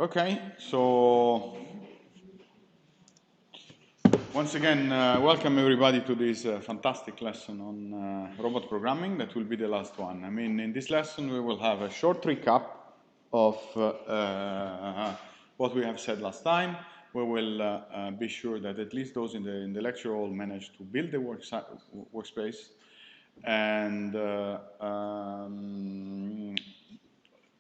Okay, so once again, welcome everybody to this fantastic lesson on robot programming. That will be the last one. I mean, in this lesson, we will have a short recap of what we have said last time. We will be sure that at least those in the lecture hall managed to build the workspace, and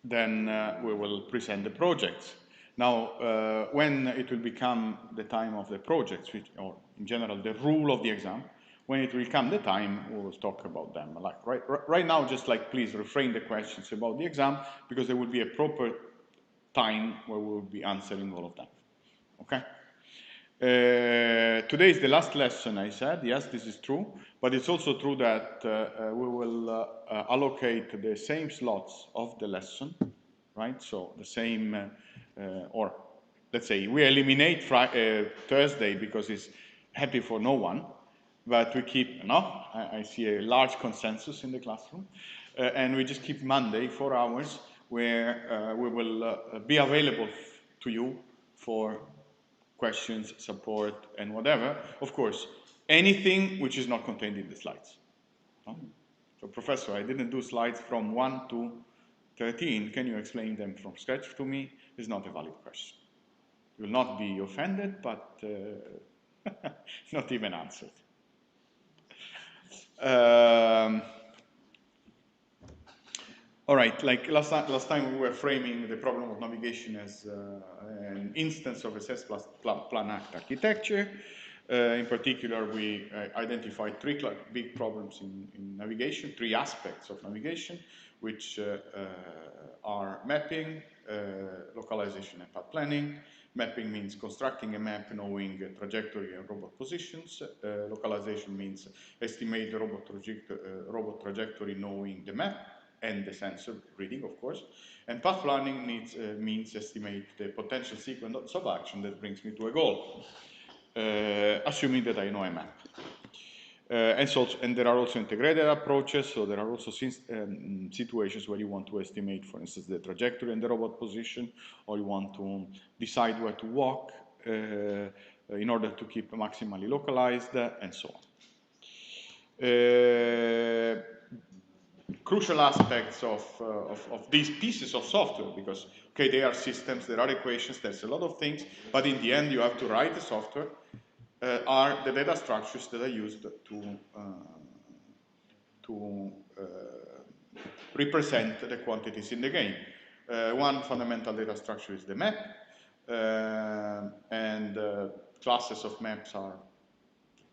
then we will present the projects. Now, when it will become the time of the projects, or in general the rule of the exam, when it will come the time, we will talk about them. Like right now, just like please refrain the questions about the exam, because there will be a proper time where we will be answering all of them. Okay? Today is the last lesson, I said. Yes, this is true. But it's also true that we will allocate the same slots of the lesson, right? So the same, or let's say we eliminate Thursday because it's happy for no one. But we keep, no, I see a large consensus in the classroom. And we just keep Monday 4 hours where we will be available to you for questions, support, and whatever. Of course, anything which is not contained in the slides. No? So, Professor, I didn't do slides from 1 to 13. Can you explain them from scratch to me? Is not a valid question. You will not be offended, but not even answered. All right, like last time we were framing the problem of navigation as an instance of SS plus plan act architecture. In particular, we identified three big problems in navigation, three aspects of navigation, which are mapping, localization, and path planning. Mapping means constructing a map knowing trajectory and robot positions. Localization means estimate the robot trajectory knowing the map and the sensor reading, of course. And path planning means estimate the potential sequence of action that brings me to a goal, assuming that I know a map. And there are also integrated approaches, so there are also situations where you want to estimate, for instance, the trajectory and the robot position, or you want to decide where to walk in order to keep maximally localized, and so on. Crucial aspects of these pieces of software, because, okay, they are systems, there are equations, there's a lot of things, but in the end you have to write the software, are the data structures that are used to represent the quantities in the game. One fundamental data structure is the map, and classes of maps are,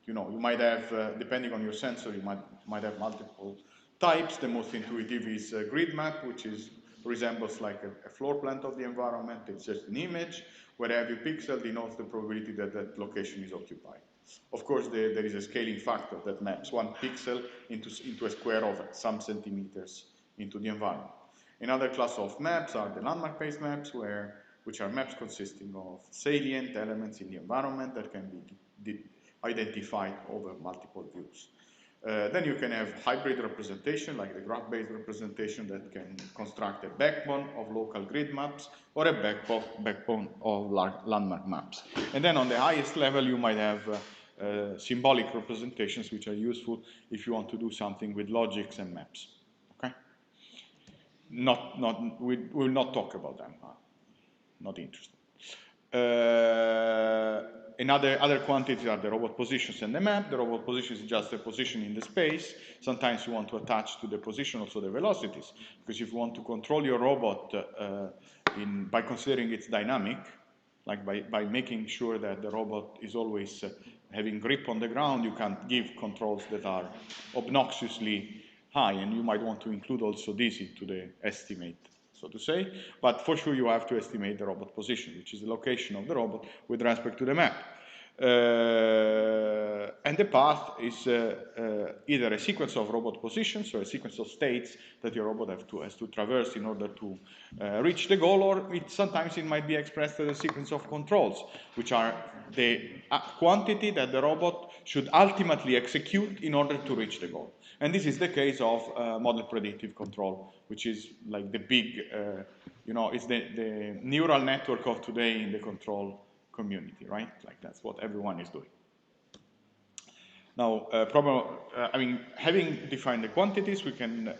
you might have, depending on your sensor, you might have multiple types. The most intuitive is a grid map, which resembles like a floor plan of the environment. It's just an image where every pixel denotes the probability that that location is occupied. Of course, there is a scaling factor that maps one pixel into a square of some centimeters into the environment. Another class of maps are the landmark-based maps, which are maps consisting of salient elements in the environment that can be identified over multiple views. Then you can have hybrid representation, like the graph-based representation that can construct a backbone of local grid maps or a backbone of landmark maps. And then on the highest level, you might have symbolic representations, which are useful if you want to do something with logics and maps. Okay? We will not talk about them. Not interested. Other quantities are the robot positions and the map. The robot position is just a position in the space. Sometimes you want to attach to the position also the velocities, because if you want to control your robot by considering its dynamic, like by making sure that the robot is always having grip on the ground, you can't give controls that are obnoxiously high, and you might want to include also this into the estimate, so to say. But for sure you have to estimate the robot position, which is the location of the robot with respect to the map. And the path is either a sequence of robot positions or a sequence of states that your robot has to traverse in order to reach the goal, or sometimes it might be expressed as a sequence of controls, which are the quantity that the robot should ultimately execute in order to reach the goal. And this is the case of model predictive control, which is like the big You know, it's the neural network of today in the control community, right? Like that's what everyone is doing. Now, I mean, having defined the quantities, we can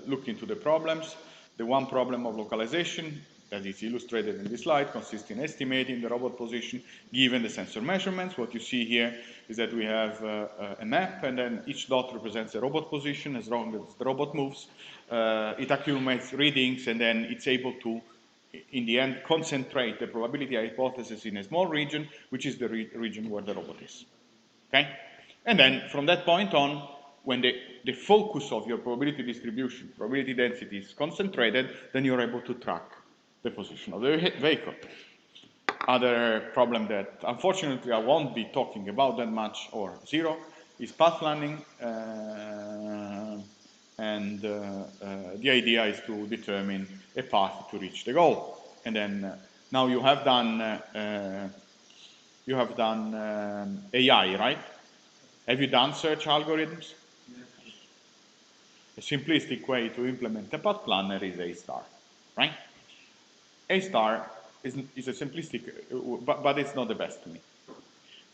look into the problems. The one problem of localization that is illustrated in this slide consists in estimating the robot position given the sensor measurements. What you see here is that we have a map, and then each dot represents the robot position. As long as the robot moves, it accumulates readings, and then it's able to, in the end, concentrate the probability hypothesis in a small region, which is the region where the robot is. Okay? And then from that point on, when the focus of your probability distribution, probability density is concentrated, then you're able to track the position of the vehicle. Other problem that unfortunately I won't be talking about that much, or zero, is path planning. The idea is to determine a path to reach the goal. And then now you have done AI, right? Have you done search algorithms? A simplistic way to implement a path planner is A star, right? A star is a simplistic, but it's not the best to me.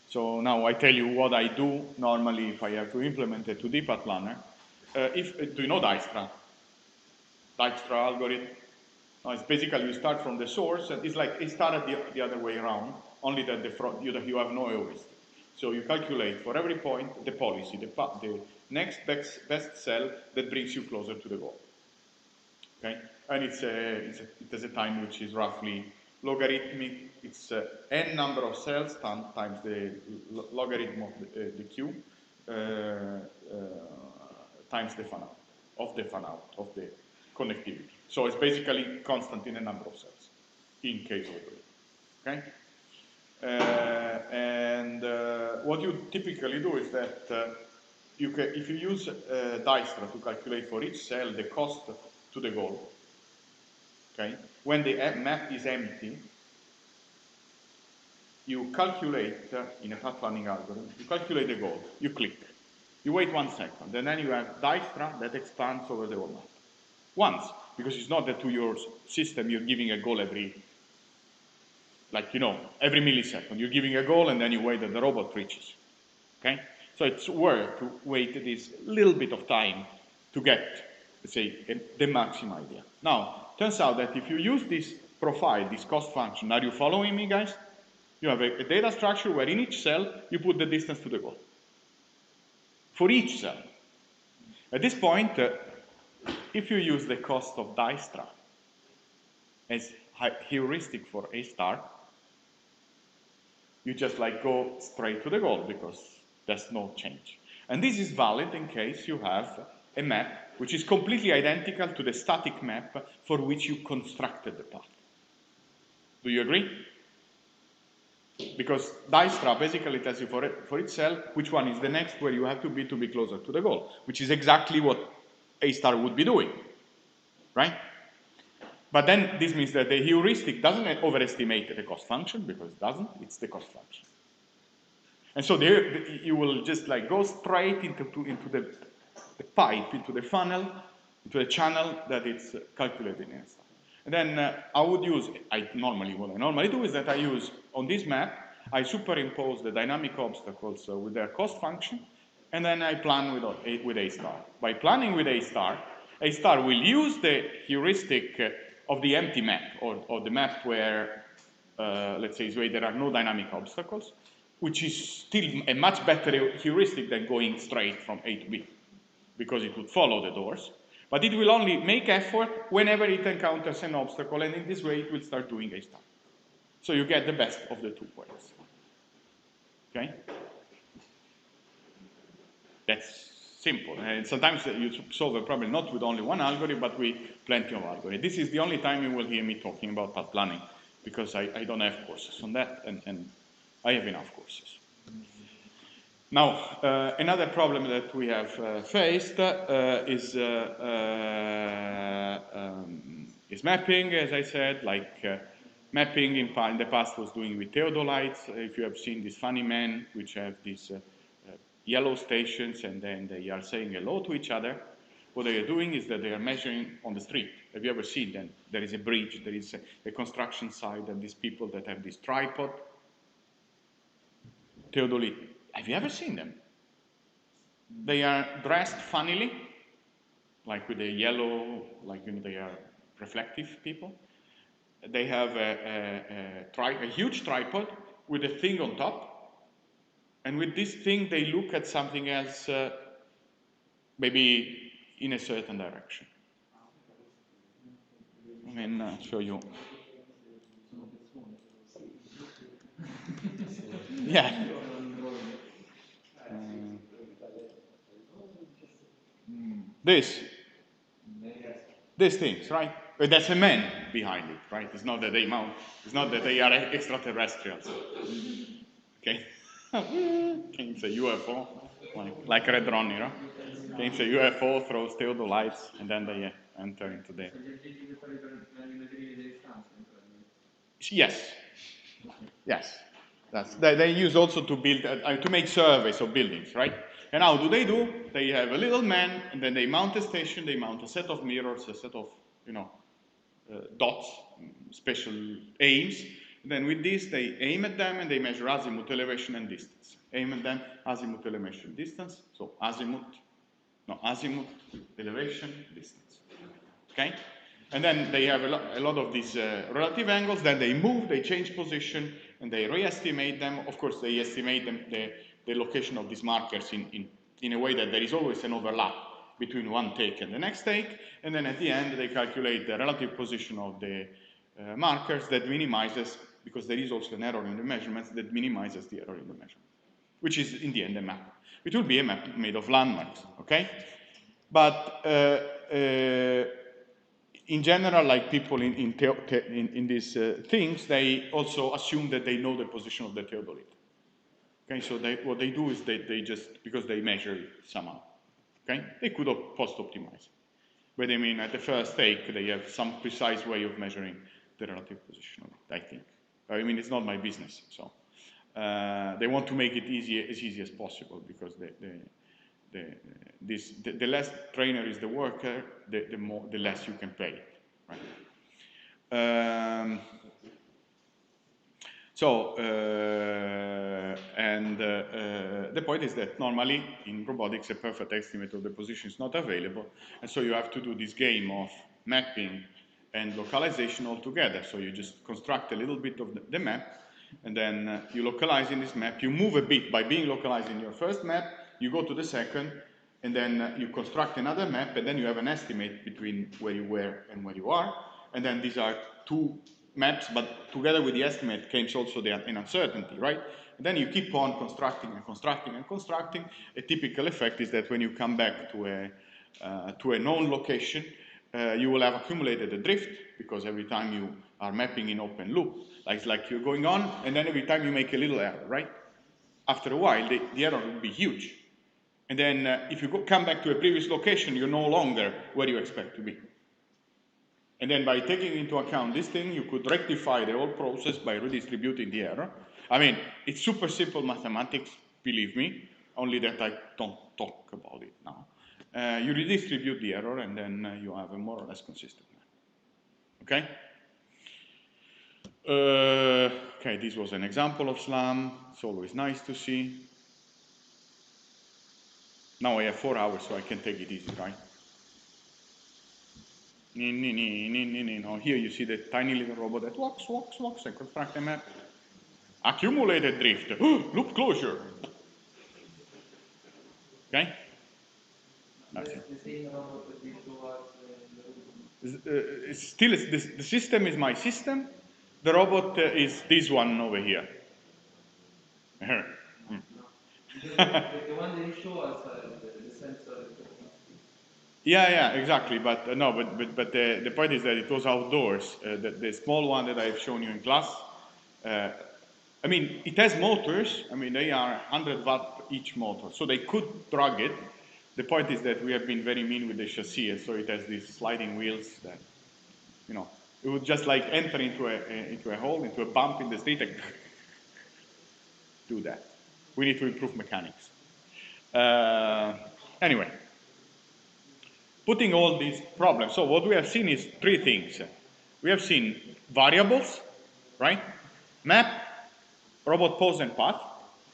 So now I tell you what I do normally if I have to implement a 2D path planner. Do you know Dijkstra? Dijkstra algorithm? No, it's basically you start from the source, and it's like it started the other way around, only that you have no heuristic. So you calculate for every point the policy, the next best cell that brings you closer to the goal. Okay, and it has a time which is roughly logarithmic. It's n number of cells times the logarithm of the Q times the fan out of the connectivity. So it's basically constant in a number of cells in case of it. Okay. What you typically do is that if you use Dijkstra to calculate for each cell the cost to the goal, okay, when the map is empty, you calculate in a path planning algorithm, you calculate the goal, you click, you wait 1 second, and then you have Dijkstra that expands over the whole map. Once, because it's not that to your system you're giving a goal every millisecond. You're giving a goal and then you wait that the robot reaches. Okay? So it's worth to wait this little bit of time to get, let's say, the maximum idea. Now, turns out that if you use this profile, this cost function, are you following me, guys? You have a data structure where in each cell you put the distance to the goal. For each cell. At this point, if you use the cost of Dijkstra as heuristic for A star, you just go straight to the goal because there's no change. And this is valid in case you have a map which is completely identical to the static map for which you constructed the path. Do you agree? Because Dijkstra basically tells you for each cell which one is the next where you have to be closer to the goal, which is exactly what A star would be doing, right? But then this means that the heuristic doesn't overestimate the cost function, because it doesn't, it's the cost function. And so you will just go straight into the pipe, into the funnel, into the channel that it's calculating in. And then what I normally do is that I use, on this map, I superimpose the dynamic obstacles with their cost function, and then I plan with A star. By planning with A star will use the heuristic of the empty map, or the map where, let's say, where there are no dynamic obstacles, which is still a much better heuristic than going straight from A to B, because it would follow the doors. But it will only make effort whenever it encounters an obstacle, and in this way it will start doing A star. So you get the best of the 2 ways. Okay? That's simple. And sometimes you solve a problem not with only one algorithm, but with plenty of algorithms. This is the only time you will hear me talking about path planning, because I don't have courses on that, and I have enough courses. Now, another problem that we have faced is mapping, as I said, mapping in the past was doing with theodolites. If you have seen these funny men, which have these yellow stations, and then they are saying hello to each other. What they are doing is that they are measuring on the street. Have you ever seen them? There is a bridge, there is a construction site, and these people that have this tripod, theodolite. Have you ever seen them? They are dressed funnily, like with a yellow, like they are reflective people. They have a huge tripod with a thing on top, and with this thing they look at something else, maybe in a certain direction. I mean, show you. Yeah. This. These things, right? But that's a man behind it, right? It's not that they mount. It's not that they are extraterrestrials. Okay. Came a UFO, like Red Ronnie, right? Came a UFO, throws theodolites, and then they enter into the. Yes. Yes. They use also to build to make surveys of buildings, right? And how do? They have a little man, and then they mount a station. They mount a set of mirrors, a set of dots, special aims. Then with this, they aim at them and they measure azimuth, elevation, and distance. Aim at them, azimuth, elevation, distance. So azimuth, elevation, distance. Okay? And then they have a lot of these relative angles. Then they move, they change position, and they re-estimate them. Of course, they estimate them, the location of these markers in a way that there is always an overlap between one take and the next take. And then at the end, they calculate the relative position of the markers that minimizes, because there is also an error in the measurements, that minimizes the error in the measurement, which is in the end a map. It will be a map made of landmarks, okay? But in general, like people in these things, they also assume that they know the position of the theodolite. Okay, so what they do is they just, because they measure it somehow, okay? They could post-optimize. But I mean, at the first take, they have some precise way of measuring the relative position of it, I think. I mean, it's not my business, so. They want to make it as easy as possible, because the less trainer is the worker, the less you can pay, right? The point is that normally in robotics a perfect estimate of the position is not available, and so you have to do this game of mapping and localization all together. So you just construct a little bit of the map, and then you localize in this map. You move a bit by being localized in your first map, you go to the second, and then you construct another map, and then you have an estimate between where you were and where you are, and then these are two maps, but together with the estimate comes also an uncertainty, right? And then you keep on constructing and constructing and constructing. A typical effect is that when you come back to a known location, you will have accumulated a drift, because every time you are mapping in open loop, it's like you're going on, and then every time you make a little error, right? After a while, the error will be huge. And then if you come back to a previous location, you're no longer where you expect to be. And then by taking into account this thing, you could rectify the whole process by redistributing the error. I mean, it's super simple mathematics, believe me, only that I don't talk about it now. You redistribute the error, and then you have a more or less consistent map. Okay? Okay, this was an example of SLAM. It's always nice to see. Now I have 4 hours, so I can take it easy, right? Now here you see the tiny little robot that walks, and constructs a map. Accumulated drift. Loop closure. Okay? That's it. Still, the system is my system. The robot is this one over here. The one that you show us, the sensor. Yeah, exactly. But the point is that it was outdoors. The small one that I've shown you in class, I mean, it has motors. I mean, they are 100 watt each motor, so they could drag it. The point is that we have been very mean with the chassis, so it has these sliding wheels that, it would just like enter into a hole, into a bump in the street, and do that. We need to improve mechanics. Anyway. putting all these problems. So what we have seen is three things. We have seen variables, right? Map, robot pose and path.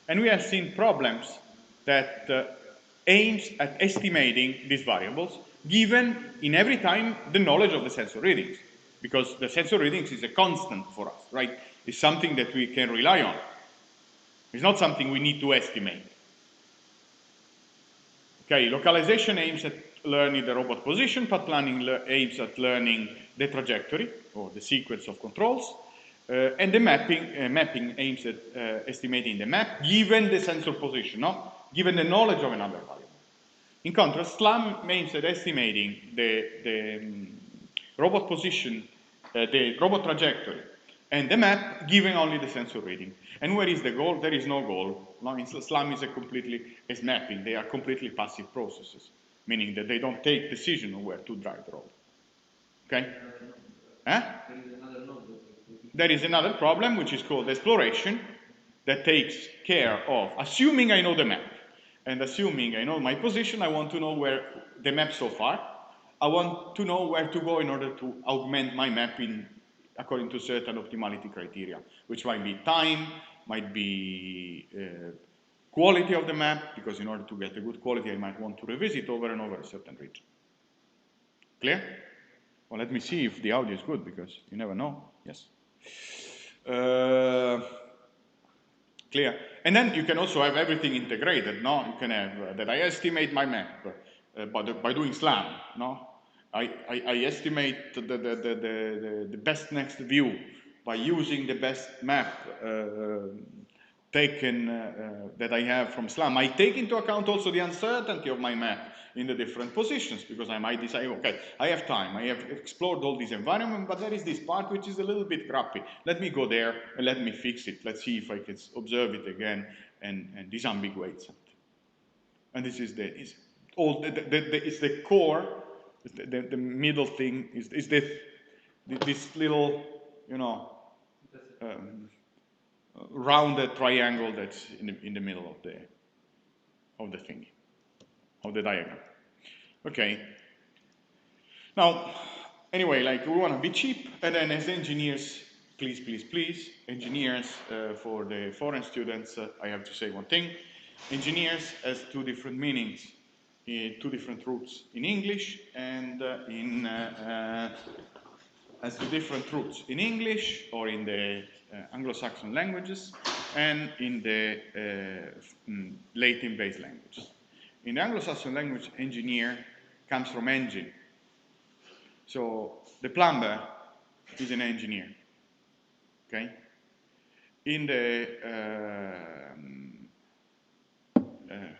And we have seen problems that aims at estimating these variables, given in every time the knowledge of the sensor readings. Because the sensor readings is a constant for us, right? It's something that we can rely on. It's not something we need to estimate. Okay, localization aims at learning the robot position, path planning aims at learning the trajectory or the sequence of controls, and the mapping aims at estimating the map given the sensor position, no? Given the knowledge of another variable. In contrast, SLAM aims at estimating the robot position, the robot trajectory, and the map given only the sensor reading. And where is the goal? There is no goal. No, in SLAM is mapping. They are completely passive processes, meaning that they don't take decision on where to drive the robot. Okay? Huh? There is another problem, which is called exploration, that takes care of, assuming I know the map, and assuming I know my position, I want to know where the map so far. I want to know where to go in order to augment my mapping according to certain optimality criteria, which might be time, might be quality of the map, because in order to get a good quality, I might want to revisit over and over a certain region. Clear? Well, let me see if the audio is good, because you never know. Yes. Clear. And then you can also have everything integrated, no? You can have that I estimate my map by doing SLAM, no? I estimate the best next view by using the best map taken that I have from SLAM. I take into account also the uncertainty of my map in the different positions, because I might decide, okay, I have time, I have explored all this environment, but there is this part which is a little bit crappy. Let me go there and let me fix it. Let's see if I can observe it again and disambiguate something. And this is it's the core, the middle thing is this little, you know, rounded triangle that's in the middle of the thingy, of the diagram. Okay. Now, anyway, like we want to be cheap, and then as engineers, please, please, please, engineers, for the foreign students, I have to say one thing. Engineers has two different meanings, two different roots in English and has two different roots in English or in the Anglo-Saxon languages and in the Latin-based languages. In the Anglo-Saxon language, engineer comes from engine. So the plumber is an engineer, okay? In the,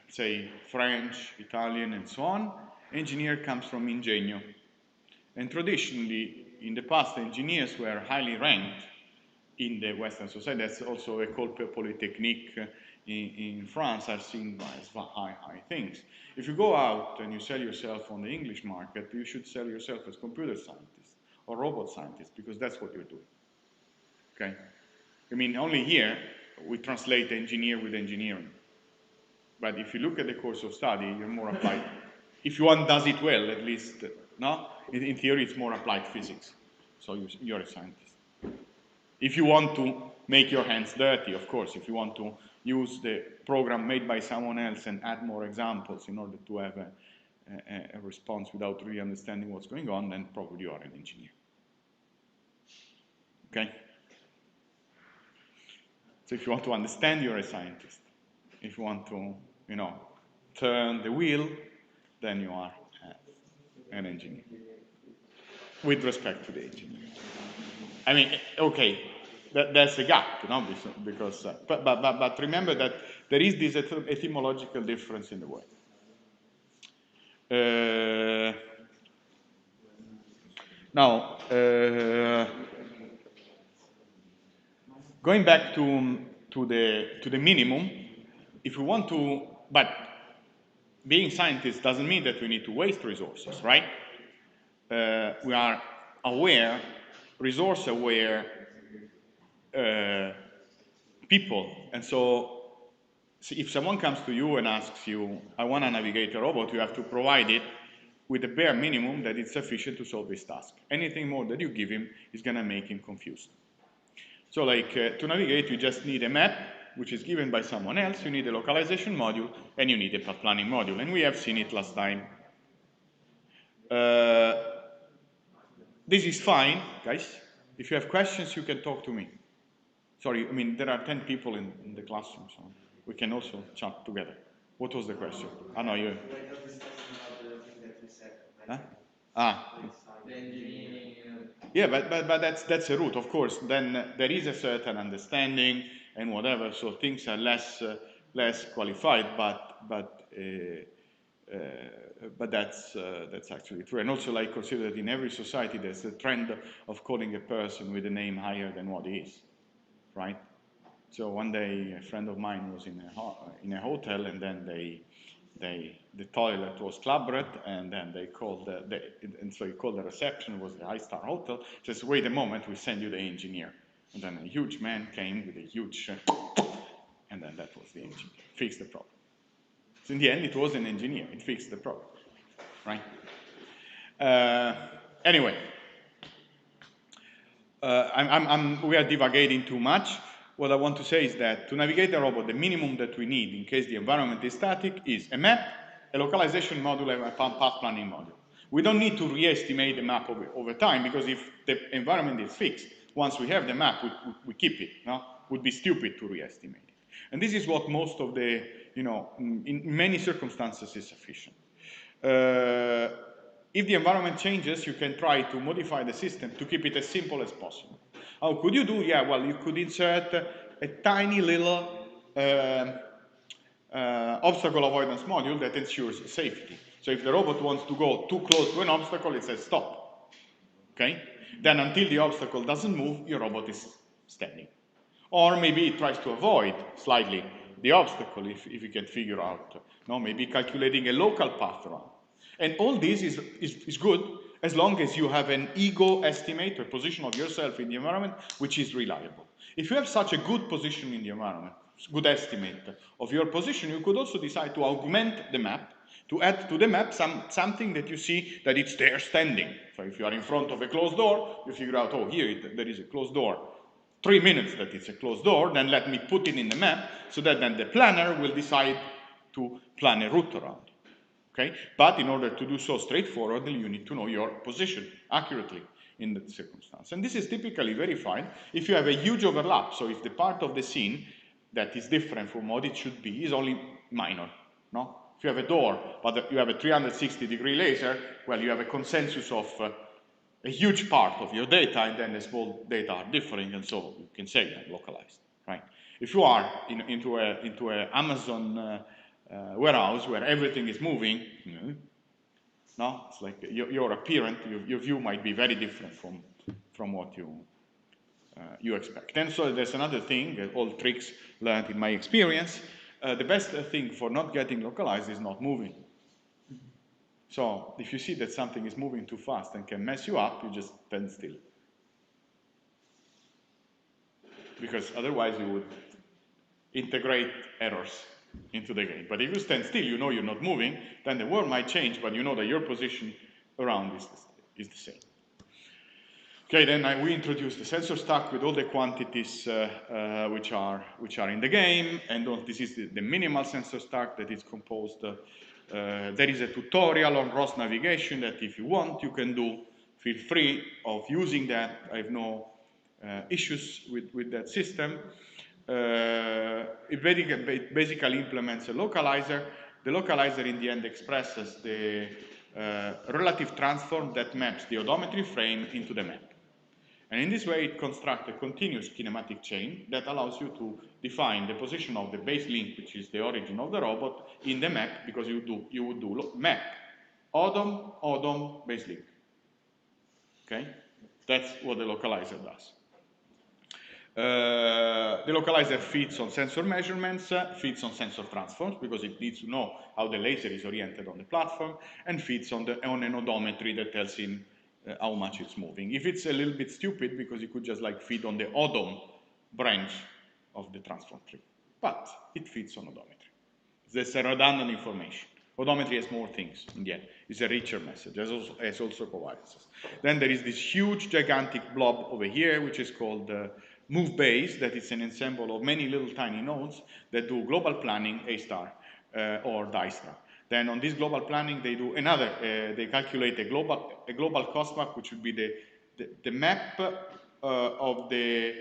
say, French, Italian, and so on, engineer comes from ingegno. And traditionally, in the past, engineers were highly ranked in the Western society. That's also École Polytechnique in France are seen as high things. If you go out and you sell yourself on the English market, you should sell yourself as computer scientist or robot scientist, because that's what you're doing. Okay? I mean, only here we translate engineer with engineering. But if you look at the course of study, you're more applied. If one does it well, at least, no? In theory, it's more applied physics. So you're a scientist. If you want to make your hands dirty, of course, if you want to use the program made by someone else and add more examples in order to have a response without really understanding what's going on, then probably you are an engineer. Okay? So if you want to understand, you're a scientist. If you want to, you know, turn the wheel, then you are an engineer. With respect to the engineer. I mean, okay, that's a gap, you know, because but remember that there is this etymological difference in the word. Now, going back to the minimum, if we want to, but being scientists doesn't mean that we need to waste resources, right? We are aware, resource-aware people, and so if someone comes to you and asks you, I want to navigate a robot, you have to provide it with a bare minimum that is sufficient to solve his task. Anything more that you give him is going to make him confused. So like to navigate, you just need a map, which is given by someone else, you need a localization module, and you need a path planning module. And we have seen it last time. This is fine, guys. If you have questions, you can talk to me. Sorry, I mean, there are 10 people in the classroom, so we can also chat together. What was the question? I know you. Huh? Ah. Yeah, but that's a route, of course. Then there is a certain understanding and whatever, so things are less qualified, but that's actually true. And also, like, consider that in every society there's a trend of calling a person with a name higher than what he is, right? So one day a friend of mine was in a hotel, and then the toilet was clabbered, and then they called and so he called the reception. It was the high-star hotel. Says, wait a moment, we send you the engineer. And then a huge man came with a huge, and then that was the engineer. Fixed the problem. So in the end, it was an engineer. It fixed the problem, right? Anyway, we are divagating too much. What I want to say is that to navigate a robot, the minimum that we need in case the environment is static is a map, a localization module, and a path planning module. We don't need to re-estimate the map over time, because if the environment is fixed, once we have the map, we keep it. No? It would be stupid to re-estimate it. And this is what most of the, in many circumstances is sufficient. If the environment changes, you can try to modify the system to keep it as simple as possible. How could you do? Yeah, well, you could insert a tiny little obstacle avoidance module that ensures safety. So if the robot wants to go too close to an obstacle, it says stop. Okay? Then until the obstacle doesn't move, your robot is standing. Or maybe it tries to avoid slightly the obstacle if you can figure out, maybe calculating a local path around. And all this is good as long as you have an ego estimate or position of yourself in the environment which is reliable. If you have such a good position in the environment, good estimate of your position, you could also decide to augment the map, to add to the map something that you see that it's there standing. So if you are in front of a closed door, you figure out, oh, here there is a closed door. 3 minutes that it's a closed door, then let me put it in the map so that then the planner will decide to plan a route around. Okay? But in order to do so straightforwardly, you need to know your position accurately in that circumstance. And this is typically verified if you have a huge overlap. So if the part of the scene that is different from what it should be is only minor. No? If you have a door, but you have a 360-degree laser, well, you have a consensus of a huge part of your data, and then the small data are differing, and so you can say they're localized, right? If you are into a Amazon warehouse where everything is moving, no, it's like your appearance, your view might be very different from what you expect. And so there's another thing, all tricks learned in my experience. The best thing for not getting localized is not moving. So if you see that something is moving too fast and can mess you up, you just stand still. Because otherwise you would integrate errors into the game. But if you stand still, you know you're not moving, then the world might change, but you know that your position around is the same. Okay, then we introduce the sensor stack with all the quantities which are in the game, and this is the minimal sensor stack that is composed. There is a tutorial on ROS navigation that if you want, you can do. Feel free of using that. I have no issues with that system. It basically implements a localizer. The localizer in the end expresses the relative transform that maps the odometry frame into the map. And in this way, it constructs a continuous kinematic chain that allows you to define the position of the base link, which is the origin of the robot, in the map, because you would do map, odom, base link. Okay? That's what the localizer does. The localizer feeds on sensor measurements, feeds on sensor transforms, because it needs to know how the laser is oriented on the platform, and feeds on an odometry that tells him how much it's moving. If it's a little bit stupid, because you could just like feed on the odom branch of the transform tree, but it feeds on odometry. That's a redundant information. Odometry has more things in the end. It's a richer message, has also covariances. Then there is this huge, gigantic blob over here, which is called move base, that is an ensemble of many little tiny nodes that do global planning, A star, or Dijkstra. Then on this global planning, they do another, they calculate a global cost map, which would be the map of the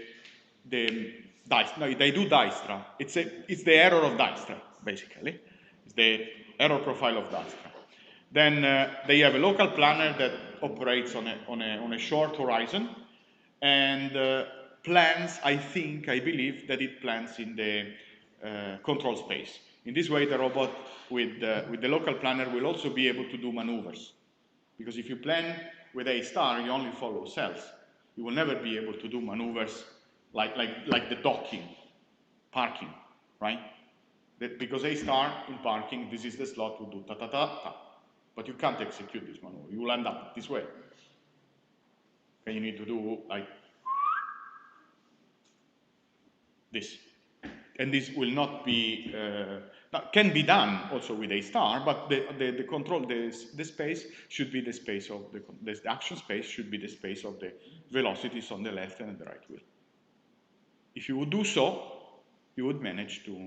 Dijkstra. No, they do Dijkstra. It's the error of Dijkstra, basically. It's the error profile of Dijkstra. Then they have a local planner that operates on a short horizon and plans, I believe that it plans in the control space. In this way, the robot with the local planner will also be able to do maneuvers. Because if you plan with A star, you only follow cells. You will never be able to do maneuvers like the docking, parking, right? Because A star in parking, this is the slot to do ta-ta-ta-ta. But you can't execute this maneuver. You will end up this way. And you need to do like this. And this will not be, can be done also with A star, but the control, the space should be the space of the action space should be the space of the velocities on the left and the right wheel. If you would do so, you would manage to,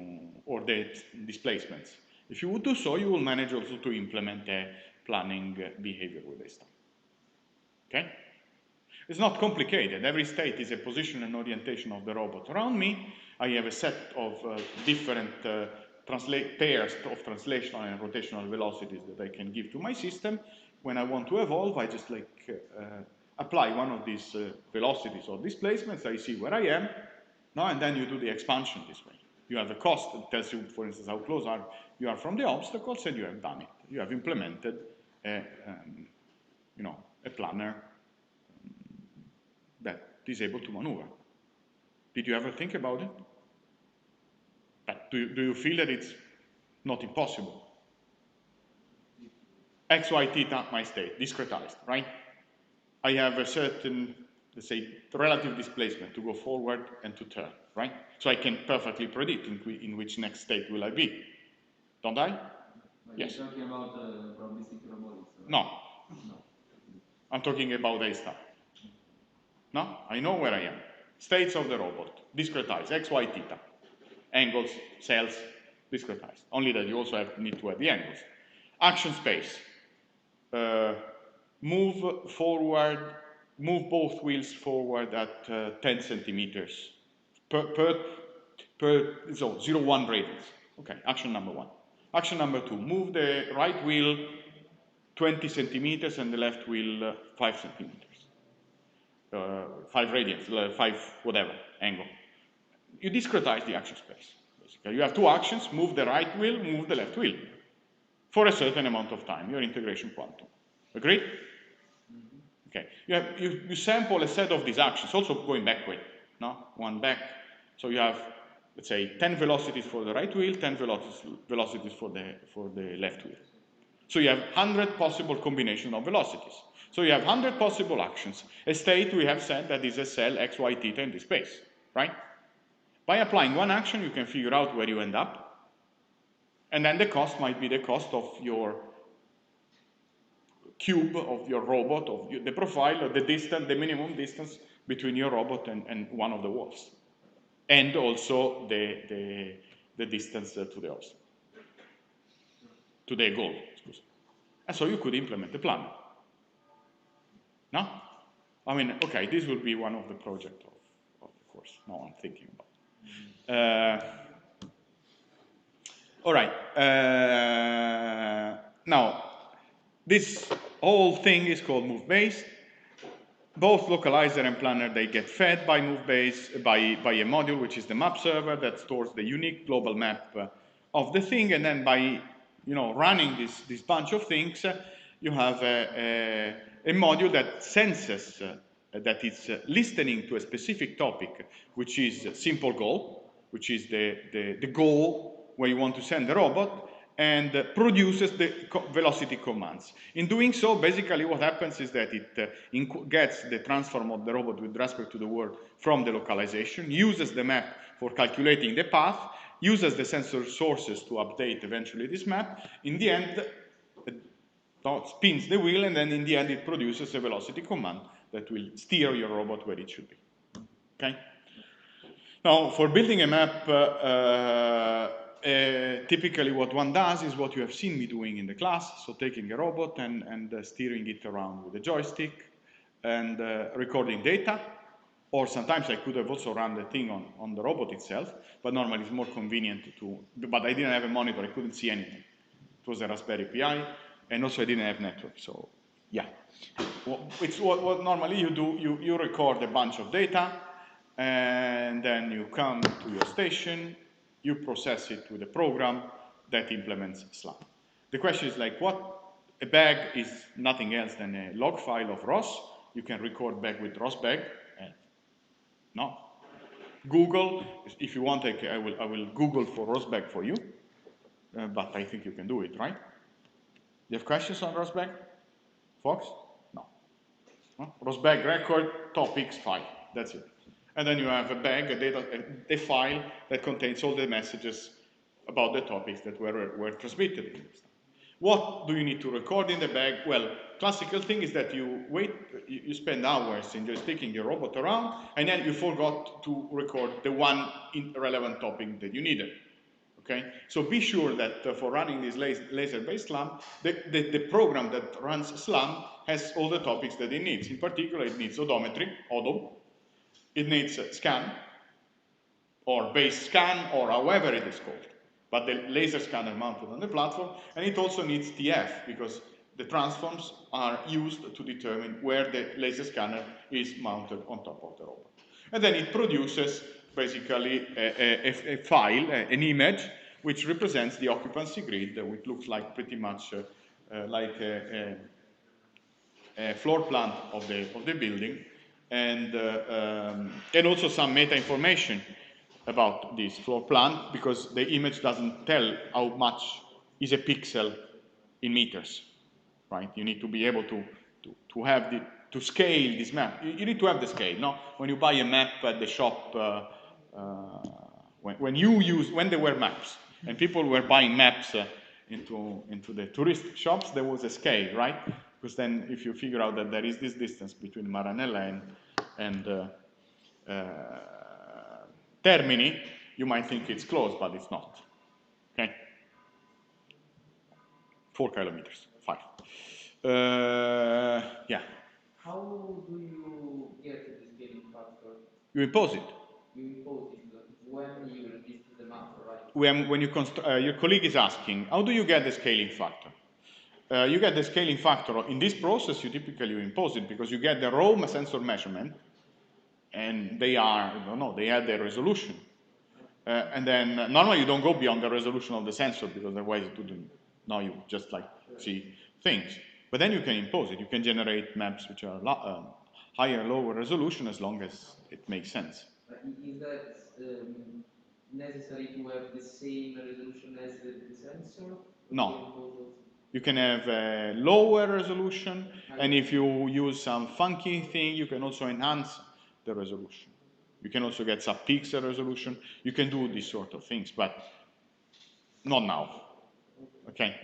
or the displacements. If you would do so, you will manage also to implement a planning behavior with A star. Okay? It's not complicated. Every state is a position and orientation of the robot around me. I have a set of different pairs of translational and rotational velocities that I can give to my system. When I want to evolve, I just apply one of these velocities or displacements. I see where I am. No, and then you do the expansion this way. You have a cost that tells you, for instance, how close you are from the obstacles, and you have done it. You have implemented a planner that is able to maneuver. Did you ever think about it? But do you feel that it's not impossible? X, Y, theta, my state, discretized, right? I have a certain, let's say, relative displacement to go forward and to turn, right? So I can perfectly predict in which next state will I be. Don't I? But yes. You're talking about probabilistic robotics? Right? No. I'm talking about A star. No? I know where I am. States of the robot, discretized, X, Y, theta. Angles, cells, discretized. Only that you also need to have the angles. Action space. Move forward, move both wheels forward at 10 centimeters per 0.1 radians. Okay, action number 1. Action number 2, move the right wheel 20 centimeters and the left wheel 5 centimeters. 5 radians, 5 whatever, angle. You discretize the action space. Basically, you have 2 actions, move the right wheel, move the left wheel. For a certain amount of time, your integration quantum. Agreed? Okay. You sample a set of these actions, also going backward, no? One back. So you have, let's say, 10 velocities for the right wheel, 10 velocities for the left wheel. So you have 100 possible combinations of velocities. So you have 100 possible actions. A state we have said that is a cell x, y, theta in this space, right? By applying one action, you can figure out where you end up. And then the cost might be the cost of your cube, of your robot, of the profile, or the distance, the minimum distance between your robot and one of the walls. And also the distance to the obstacle. To the goal, excuse me. And so you could implement the plan. No? I mean, okay, this will be one of the projects of the course. Now I'm thinking about. All right. Now, this whole thing is called move-based. Both localizer and planner, they get fed by move-based, by a module, which is the map server that stores the unique global map of the thing, and then by running this bunch of things, you have a module that senses that it's listening to a specific topic, which is simple goal, which is the goal where you want to send the robot, and produces the velocity commands. In doing so, basically what happens is that it gets the transform of the robot with respect to the world from the localization, uses the map for calculating the path, uses the sensor sources to update eventually this map. In the end, it spins the wheel, and then in the end it produces a velocity command that will steer your robot where it should be. Okay? Now, for building a map, typically what one does is what you have seen me doing in the class, so taking a robot and steering it around with a joystick and recording data, or sometimes I could have also run the thing on the robot itself, but normally it's more convenient to, but I didn't have a monitor, I couldn't see anything. It was a Raspberry Pi, and also I didn't have network, so yeah. Well, it's what normally you do, you record a bunch of data, and then you come to your station, you process it with a program that implements SLAM. The question is like, what? A bag is nothing else than a log file of ROS. You can record back with ROSbag. No. Google, if you want, I will Google for ROSbag for you, but I think you can do it, right? You have questions on ROSbag, folks? No. ROSbag record topics file. That's it. And then you have a bag, a file that contains all the messages about the topics that were transmitted. What do you need to record in the bag? Well, classical thing is that you wait, you spend hours in just taking your robot around, and then you forgot to record the one relevant topic that you needed. Okay, so be sure that for running this laser-based SLAM, the program that runs SLAM has all the topics that it needs. In particular, it needs odometry, ODO. It needs scan, or base scan, or however it is called. But the laser scanner mounted on the platform, and it also needs TF, because the transforms are used to determine where the laser scanner is mounted on top of the robot. And then it produces basically a file, an image, which represents the occupancy grid, which looks like pretty much like a floor plan of the building, and also some meta information about this floor plan, because the image doesn't tell how much is a pixel in meters, right? You need to be able to have to scale this map. You need to have the scale, no? When you buy a map at the shop, when there were maps and people were buying maps into the tourist shops, there was a scale, right? Because then if you figure out that there is this distance between Maranella and Termini, you might think it's close, but it's not. Okay? 4 kilometers, 5. Yeah. How do you get the scaling factor? You impose it. You impose it when you release the map, right? When you your colleague is asking, how do you get the scaling factor? You get the scaling factor in this process. You typically impose it because you get the raw sensor measurement, and they are, I don't know, they have the resolution. And then normally you don't go beyond the resolution of the sensor, because otherwise it wouldn't. Now you just like see things. But then you can impose it. You can generate maps which are higher, lower resolution, as long as it makes sense. Is that necessary to have the same resolution as the sensor? No. You can have a lower resolution, and if you use some funky thing, you can also enhance the resolution. You can also get sub-pixel resolution. You can do these sort of things, but not now. Okay.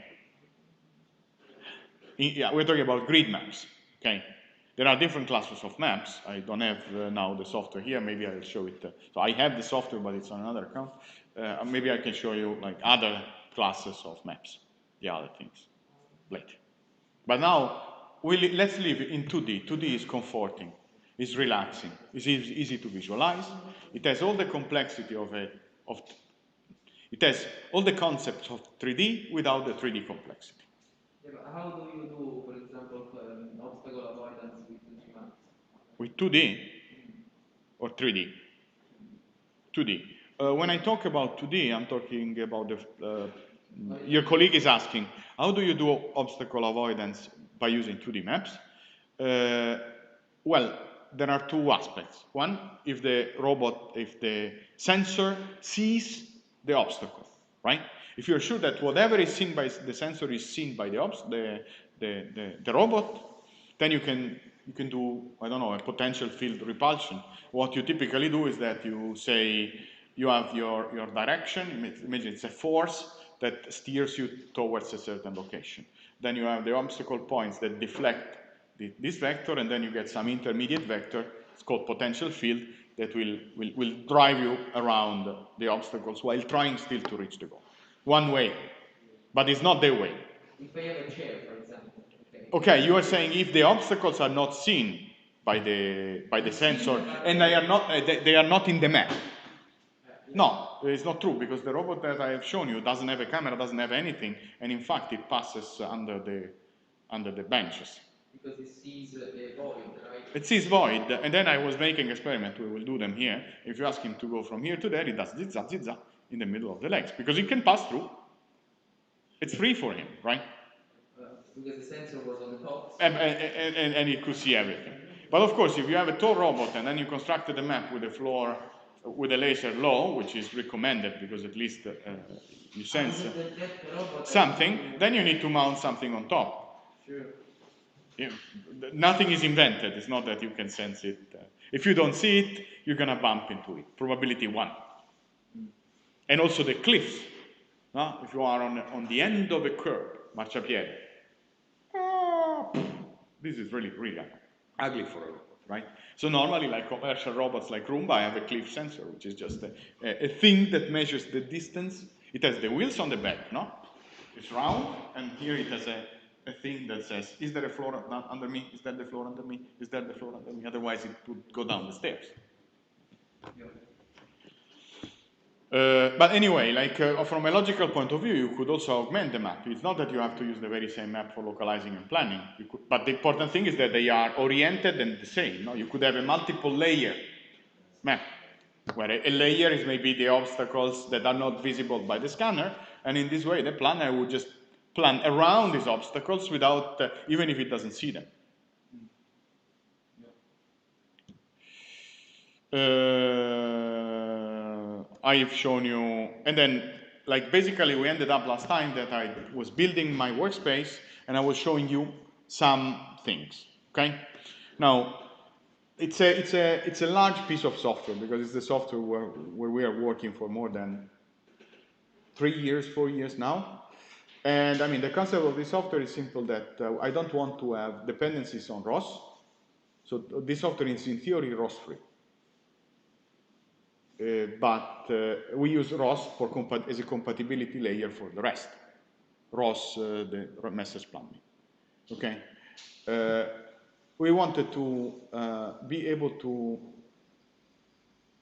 Yeah, we're talking about grid maps. Okay. There are different classes of maps. I don't have now the software here. Maybe I'll show it. So I have the software, but it's on another account. Maybe I can show you like other classes of maps, the other things later. But now, let's live in 2D. 2D is comforting, is relaxing, is easy to visualize. It has all the complexity it has all the concepts of 3D without the 3D complexity. Yeah, but how do you do, for example, obstacle avoidance with 2D maps? With 2D or 3D? 2D. When I talk about 2D, I'm talking about your colleague is asking, how do you do obstacle avoidance by using 2D maps? Well, there are two aspects. One, if the sensor sees the obstacle, right? If you're sure that whatever is seen by the sensor is seen by the robot, then you can do, I don't know, a potential field repulsion. What you typically do is that you say, you have your direction. Imagine it's a force that steers you towards a certain location. Then you have the obstacle points that deflect this vector, and then you get some intermediate vector, it's called potential field, that will drive you around the obstacles while trying still to reach the goal. One way, but it's not the way. If I have a chair, for example. Okay, you are saying if the obstacles are not seen by the sensor and they are not in the map. No, it's not true, because the robot that I have shown you doesn't have a camera, doesn't have anything, and in fact it passes under the benches. Because it sees a void, right? It sees void, and then I was making experiment. We will do them here. If you ask him to go from here to there, it does zigzag in the middle of the legs, because it can pass through. It's free for him, right? Because the sensor was on the top. And he could see everything. But of course, if you have a tall robot and then you constructed a map with a floor with a laser low, which is recommended because at least you sense something, then you need to mount something on top. Sure. Yeah, nothing is invented. It's not that you can sense it. If you don't see it, you're going to bump into it. Probability 1. And also the cliffs. No? If you are on the end of a curve, marciapiede, this is really, really ugly for a robot, right? So normally, like commercial robots like Roomba, I have a cliff sensor, which is just a thing that measures the distance. It has the wheels on the back, no? It's round, and here it has a thing that says, is there a floor under me? Is that the floor under me? Is that the floor under me? Otherwise, it would go down the stairs. Yeah. But anyway, like from a logical point of view, you could also augment the map. It's not that you have to use the very same map for localizing and planning. But the important thing is that they are oriented and the same. No? You could have a multiple layer map, where a layer is maybe the obstacles that are not visible by the scanner, and in this way the planner would just plan around these obstacles without, even if it doesn't see them. I've shown you, and then like basically we ended up last time that I was building my workspace and I was showing you some things. Okay, now it's a large piece of software, because it's the software where we are working for more than 3 years, 4 years now. And I mean, the concept of this software is simple, that I don't want to have dependencies on ROS. So this software is in theory ROS free. But we use ROS as a compatibility layer for the rest. ROS, the message plumbing. Okay. We wanted to be able to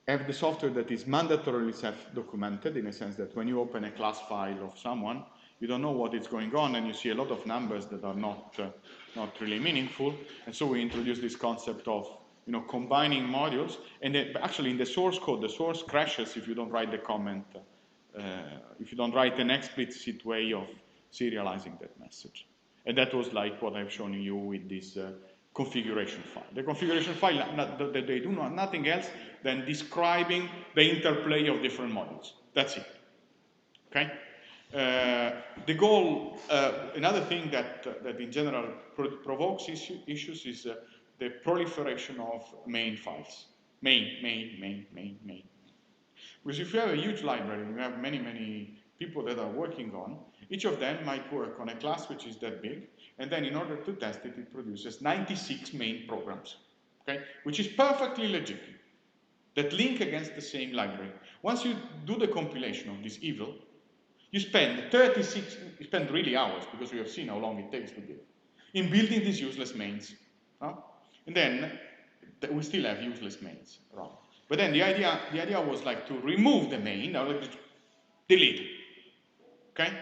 have the software that is mandatorily self-documented, in a sense that when you open a class file of someone, you don't know what is going on, and you see a lot of numbers that are not really meaningful. And so we introduced this concept of combining modules, and actually in the source code, the source crashes if you don't write the comment, if you don't write an explicit way of serializing that message. And that was like what I've shown you with this configuration file. The configuration file, they do nothing else than describing the interplay of different modules. That's it. Okay? The goal, another thing that in general provokes issues is the proliferation of main files. Main. Because if you have a huge library, you have many people that are working on, each of them might work on a class which is that big, and then in order to test it, it produces 96 main programs, okay? Which is perfectly legitimate, that link against the same library. Once you do the compilation of this evil, you spend really hours, because we have seen how long it takes to build, in building these useless mains. And then we still have useless mains around. But then the idea was like to remove the main, or like delete it. Okay?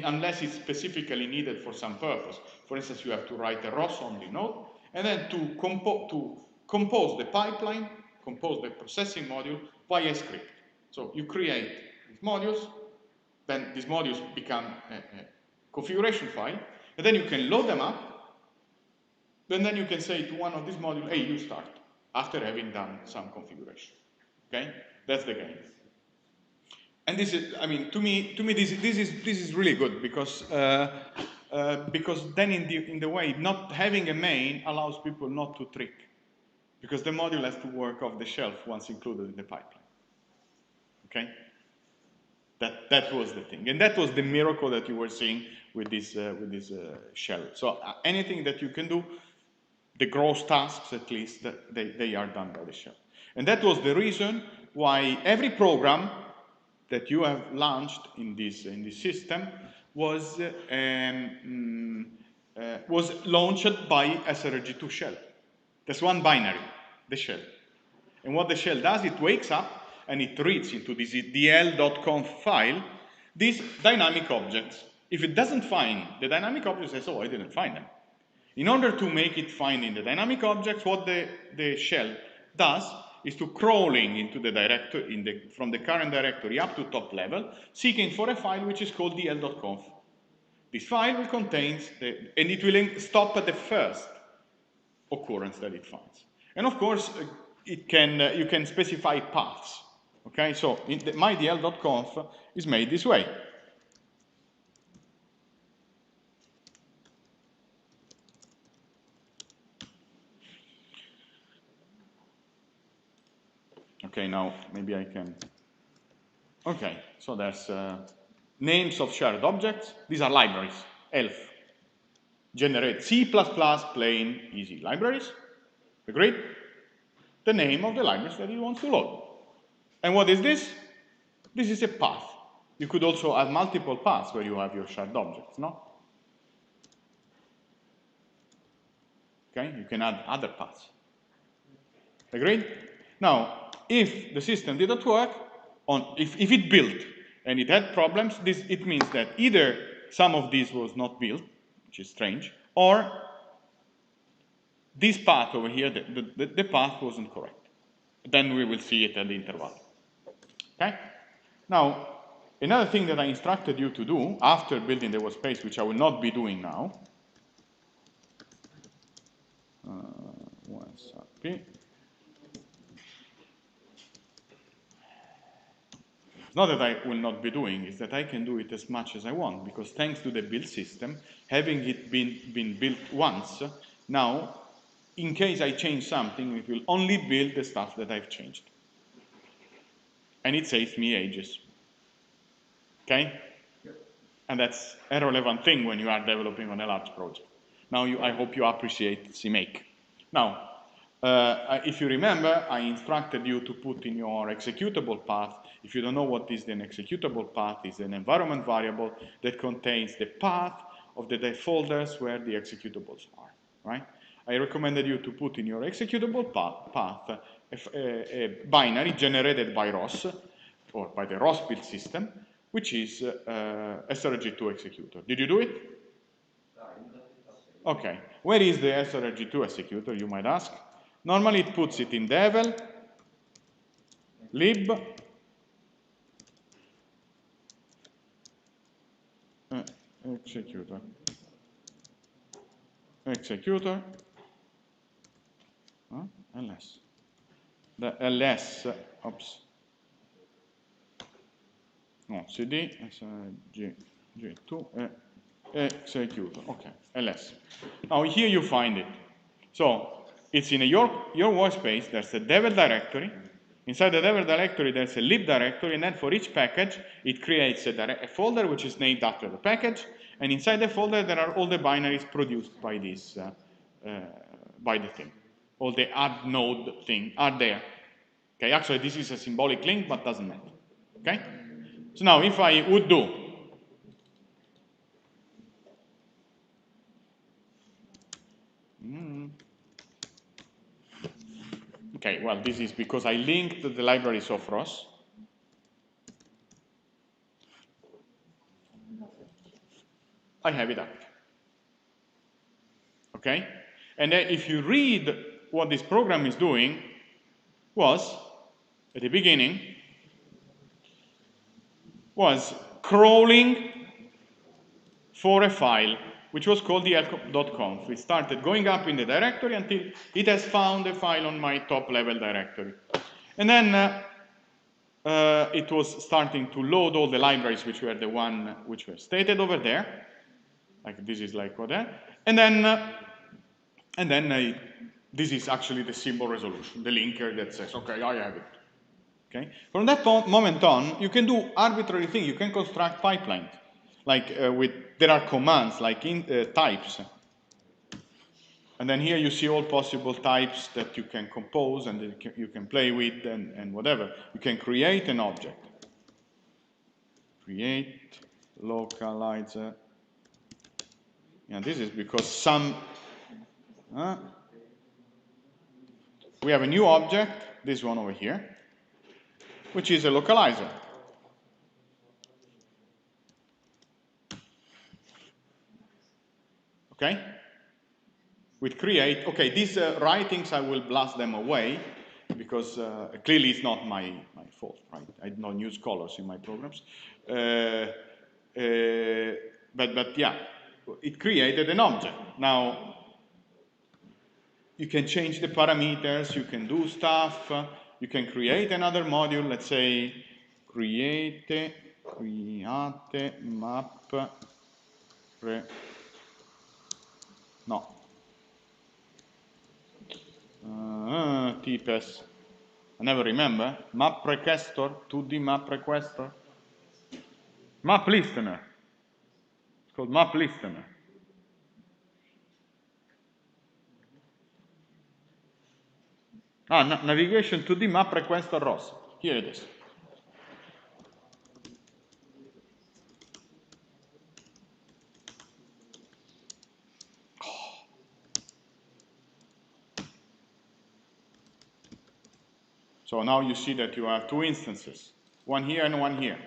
Unless it's specifically needed for some purpose. For instance, you have to write a ROS-only node, and then to compose the pipeline, compose the processing module via script. So you create these modules, then these modules become a configuration file, and then you can load them up, and then you can say to one of these modules, hey, you start, after having done some configuration. Okay? That's the game. And this is, I mean, to me, this is really good, because then in the way, not having a main allows people not to trick, because the module has to work off the shelf once included in the pipeline. Okay, that was the thing, and that was the miracle that you were seeing with this shell. So anything that you can do, the gross tasks at least, they are done by the shell, and that was the reason why every program that you have launched in this system was launched by SRG2 shell. That's one binary, the shell. And what the shell does, it wakes up and it reads into this dl.conf file these dynamic objects. If it doesn't find the dynamic objects, it says, oh, I didn't find them. In order to make it find in the dynamic objects, what the shell does is to crawling into the directory, from the current directory up to top level, seeking for a file which is called dl.conf. This file will contain, and it will stop at the first occurrence that it finds. And of course, you can specify paths. Okay, so my dl.conf is made this way. Okay, now maybe I can. Okay, so there's names of shared objects. These are libraries. ELF. Generate C++ plain easy libraries. Agreed? The name of the libraries that it wants to load. And what is this? This is a path. You could also have multiple paths where you have your shared objects, no? Okay, you can add other paths. Agreed? Now, if the system didn't work, if it built and it had problems, it means that either some of these was not built, which is strange, or this path over here, the path wasn't correct. Then we will see it at the interval. Okay? Now, another thing that I instructed you to do after building the workspace, which I will not be doing now, it's not that I will not be doing, it's that I can do it as much as I want, because thanks to the build system, having it been built once, now, in case I change something, it will only build the stuff that I've changed. And it saves me ages. Okay? And that's a relevant thing when you are developing on a large project. Now, I hope you appreciate CMake. Now, if you remember, I instructed you to put in your executable path. If you don't know what is an executable path, it's an environment variable that contains the path of the folders where the executables are, right? I recommended you to put in your executable path a binary generated by ROS, or by the ROS build system, which is SRG2 executor. Did you do it? Okay. Where is the SRG2 executor, you might ask? Normally it puts it in devel, lib, executor, ls. The ls, oops. No, cd, srg2, executor, okay, ls. Now here you find it. So it's in your workspace, there's a devel directory. Inside the devel directory, there's a lib directory, and then for each package, it creates a folder which is named after the package, and inside the folder, there are all the binaries produced by this, by the thing. All the add node thing are there. Okay, actually, this is a symbolic link, but doesn't matter. Okay? So now, if I would do okay, well, this is because I linked the libraries of ROS. I have it up. Okay? And then if you read what this program is doing, was, at the beginning, was crawling for a file which was called dl.conf. It started going up in the directory until it has found a file on my top level directory. And then it was starting to load all the libraries which were the one which were stated over there. Like this is like what there. And then this is actually the symbol resolution, the linker that says, okay, I have it. Okay? From that moment on, you can do arbitrary things. You can construct pipelines. Like there are commands like types. And then here you see all possible types that you can compose and that you can play with and whatever. You can create an object. Create, localizer. And this is because we have a new object, this one over here, which is a localizer. Okay? With create, okay, these writings I will blast them away because clearly it's not my fault, right? I don't use colors in my programs. But yeah, it created an object. Now, you can change the parameters, you can do stuff, you can create another module, let's say create map no TPS. I never remember. Map requestor, 2D map requestor. Map listener. It's called map listener. Navigation 2D map requestor ROS. Here it is. So now you see that you have two instances, one here and one here.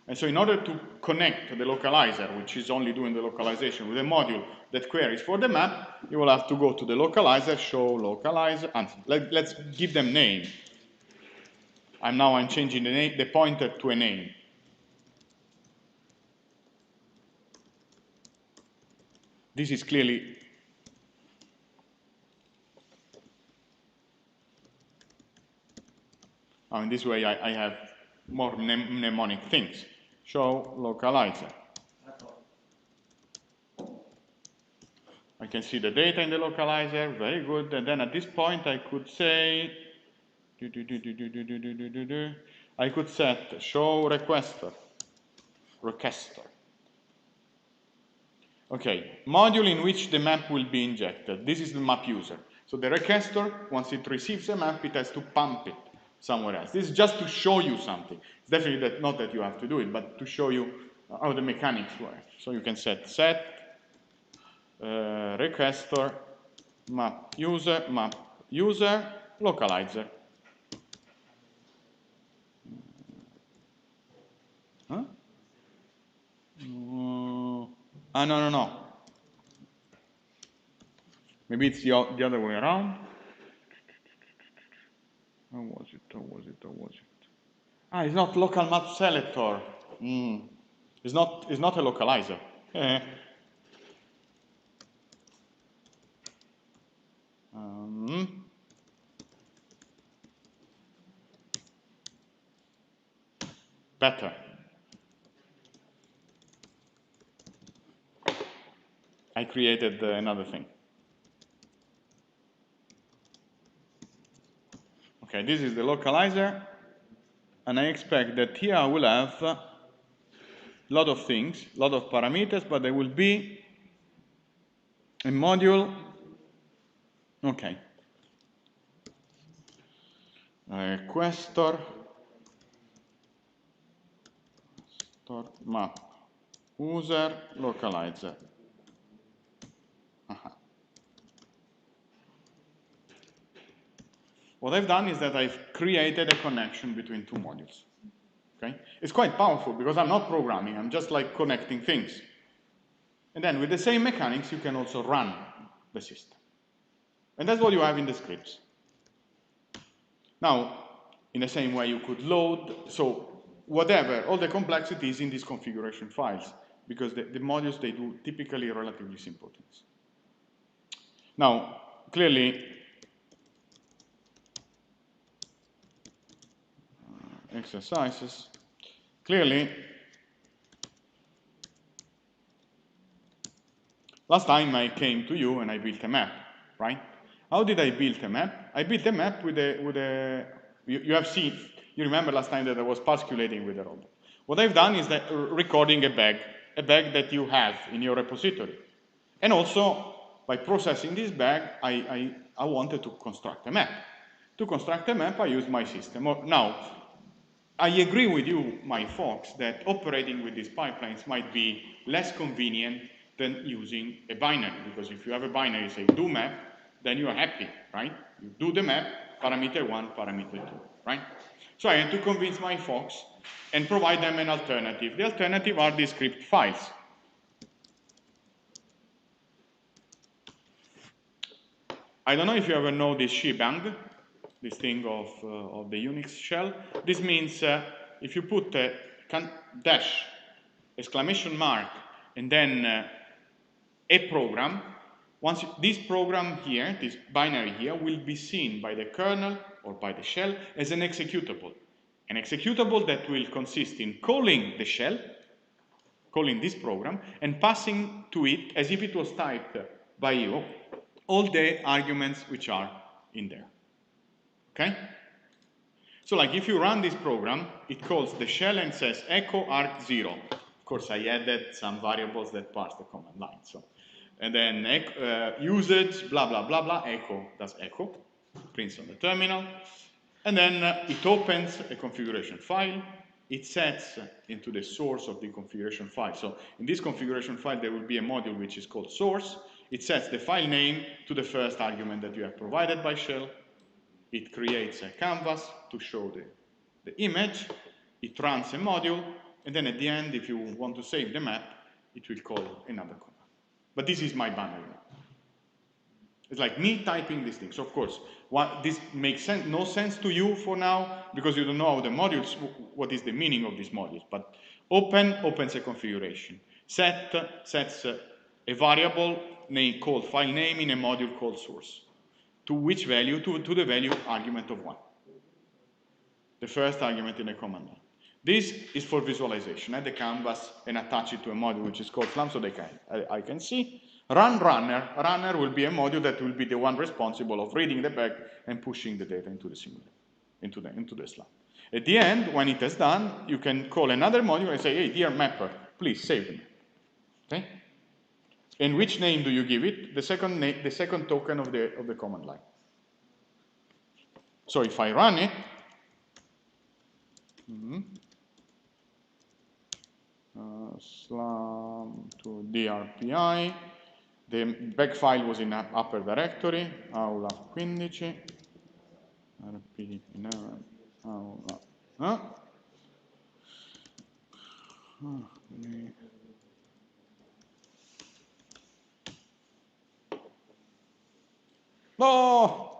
And so in order to connect the localizer, which is only doing the localization, with a module that queries for the map, you will have to go to the localizer, show localizer, and let's give them name. I'm changing the pointer to a name. This is clearly in this way I have more mnemonic things. Show localizer. I can see the data in the localizer, very good. And then at this point I could say, I could set show requester. Okay, module in which the map will be injected. This is the map user. So the requester, once it receives a map, it has to pump it somewhere else. This is just to show you something. It's definitely not that you have to do it, but to show you how the mechanics work. So you can set requester map user localizer. Huh? No. Maybe it's the other way around. How was it? It's not local map selector. It's not a localizer. Better. I created another thing. Okay, this is the localizer, and I expect that here I will have a lot of things, a lot of parameters, but there will be a module. Okay. Requester map user localizer. What I've done is that I've created a connection between two modules. Okay? It's quite powerful because I'm not programming, I'm just like connecting things. And then with the same mechanics, you can also run the system. And that's what you have in the scripts. Now, in the same way, you could load, so whatever, all the complexities in these configuration files, because the modules, they do typically relatively simple things. Now, clearly, exercises, clearly, last time I came to you and I built a map, right? How did I build a map? I built a map with a you have seen, You remember last time that I was particulating with the robot. What I've done is that recording a bag that you have in your repository. And also, by processing this bag, I wanted to construct a map. To construct a map, I use my system. Now, I agree with you, my folks, that operating with these pipelines might be less convenient than using a binary, because if you have a binary, say do map, then you are happy, right? You do the map, parameter 1, parameter 2, right? So I had to convince my folks and provide them an alternative. The alternative are these script files. I don't know if you ever know this shebang, this thing of the Unix shell. This means if you put a dash, exclamation mark, and then a program, once this program here, this binary here, will be seen by the kernel or by the shell as an executable. An executable that will consist in calling the shell, calling this program, and passing to it, as if it was typed by you, all the arguments which are in there. Okay? So like if you run this program, it calls the shell and says echo arg0. Of course, I added some variables that parse the command line. So, and then usage, blah, blah, blah, blah, echo does echo, prints on the terminal. And then it opens a configuration file. It sets into the source of the configuration file. So in this configuration file, there will be a module which is called source. It sets the file name to the first argument that you have provided by shell. It creates a canvas to show the image. It runs a module. And then at the end, if you want to save the map, it will call another command. But this is my binary map. It's like me typing these things. Of course, this makes no sense to you for now because you don't know how the modules, what is the meaning of these modules. But open opens a configuration. Set sets a variable name called file name in a module called source. To which value? To the value argument of 1. The first argument in a command line. This is for visualization. Add the canvas and attach it to a module which is called Slam so I can see. Run runner. Runner will be a module that will be the one responsible of reading the bag and pushing the data into the simulator, into the Slam. At the end, when it is done, you can call another module and say, hey, dear mapper, please save the map. Okay? And which name do you give it? The second token of the command line. So if I run it, slam to drpi, the back file was in upper directory, aula 15, rp, aula, oh!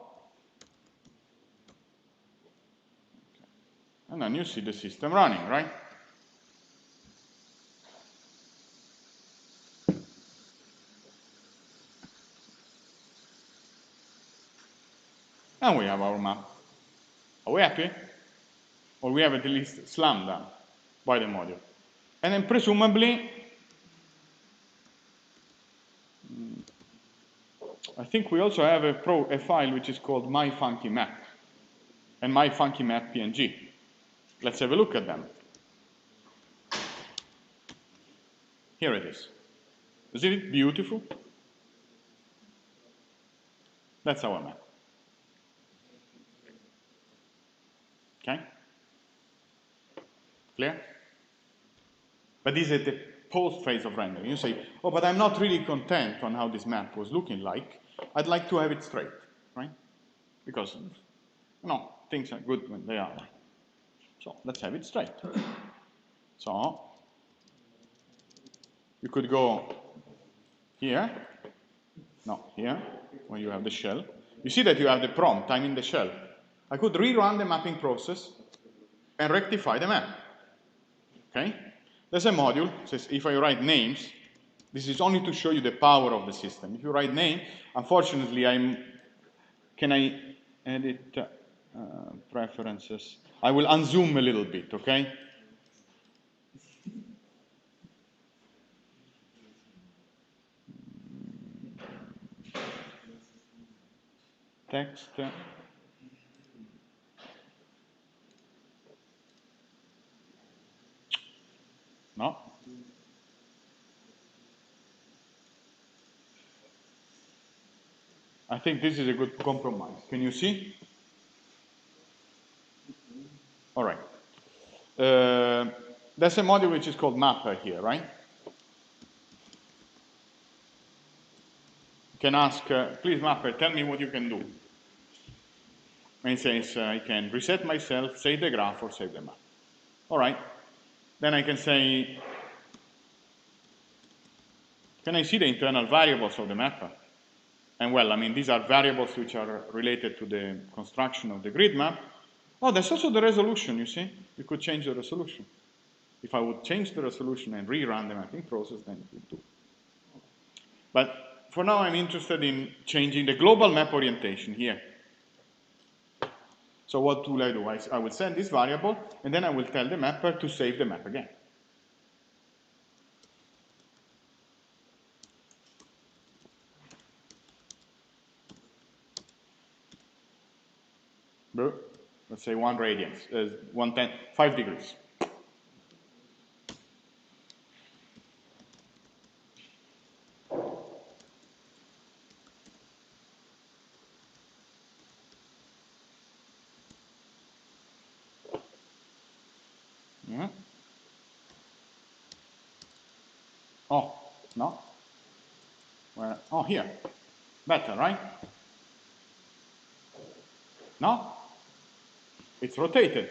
And then you see the system running, right? And we have our map. Are we happy? Or we have at least slammed done by the module. And then presumably, I think we also have a file which is called myfunkymap and myfunkymap.png. Let's have a look at them. Here it is. Isn't it beautiful? That's our map. Okay? Clear? But this is the post phase of rendering. You say, oh, but I'm not really content on how this map was looking like. I'd like to have it straight, right? Because, things are good when they are. So let's have it straight. So you could go here, here, when you have the shell. You see that you have the prompt, I'm in the shell. I could rerun the mapping process and rectify the map. Okay? There's a module, says if I write names, this is only to show you the power of the system. If you write name, unfortunately, can I edit preferences? I will unzoom a little bit, okay? Text. No? I think this is a good compromise. Can you see? All right. There's a module which is called mapper here, right? You can ask, please mapper, tell me what you can do. And it says, I can reset myself, save the graph, or save the map. All right. Then I can say, can I see the internal variables of the mapper? And well, I mean, these are variables which are related to the construction of the grid map. Oh, there's also the resolution, you see? You could change the resolution. If I would change the resolution and rerun the mapping process, then it would do. But for now, I'm interested in changing the global map orientation here. So what will I do? I will send this variable, and then I will tell the mapper to save the map again. Let's say 1 radians, 110, 5 degrees. Yeah. Oh, no. Where? Oh, here. Better, right? No? It's rotated.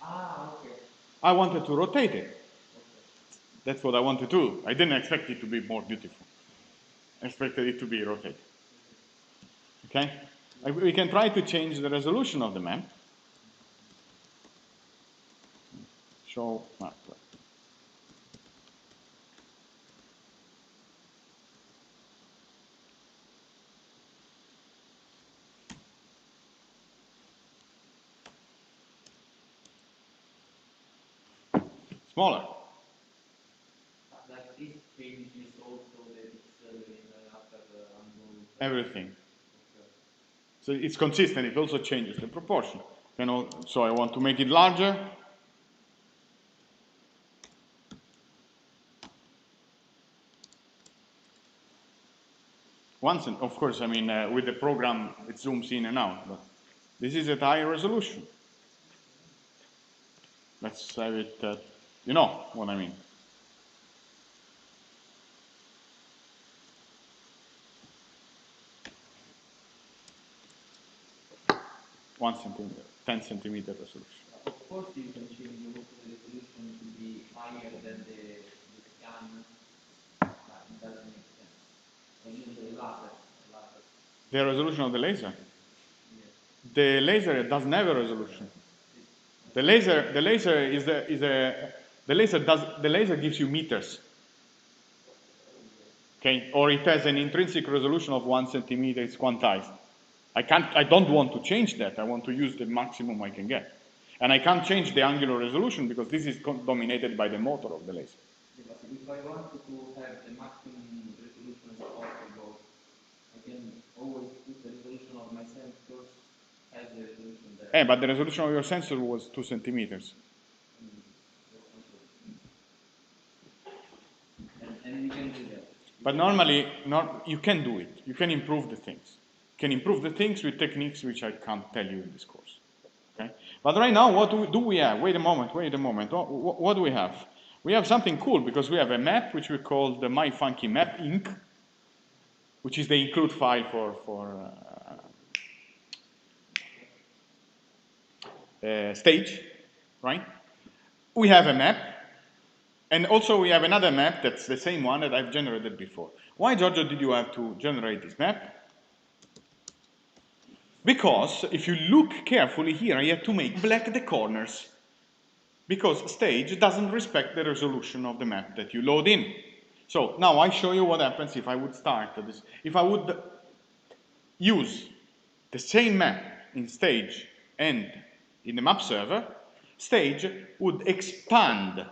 Ah, okay. I wanted to rotate it. That's what I wanted to do. I didn't expect it to be more beautiful. I expected it to be rotated. Okay? We can try to change the resolution of the map. Show map. Smaller. Like this changes also the pixel in after angle. Everything. Okay. So it's consistent. It also changes the proportion. You know, so I want to make it larger. Once, of course, I mean, with the program, it zooms in and out. But this is at higher resolution. Let's have it, you know what I mean. 1 centimeter, 10 centimeter resolution. Of course, you can change also the resolution to be higher than the scan, but it doesn't make sense. I mean the laser. The resolution of the laser. Yes. The laser doesn't have a resolution. The laser gives you meters. Okay, or it has an intrinsic resolution of 1 centimeter. It's quantized. I don't want to change that. I want to use the maximum I can get. And I can't change the angular resolution because this is dominated by the motor of the laser. Yeah, but if I wanted to have the maximum resolution as possible, I can always put the resolution of my sensors as the resolution there. Yeah, but the resolution of your sensor was 2 centimeters. And you can do that. But normally, you can do it. You can improve the things. You can improve the things with techniques which I can't tell you in this course. Okay? But right now, what do we have? Wait a moment. What do we have? We have something cool because we have a map which we call the My Funky Map Inc., which is the include file for stage, right? We have a map, and also we have another map that's the same one that I've generated before. Why, Giorgio, did you have to generate this map? Because if you look carefully here, I had to make black the corners. Because stage doesn't respect the resolution of the map that you load in. So now I show you what happens if I would start this. If I would use the same map in stage and in the map server, stage would expand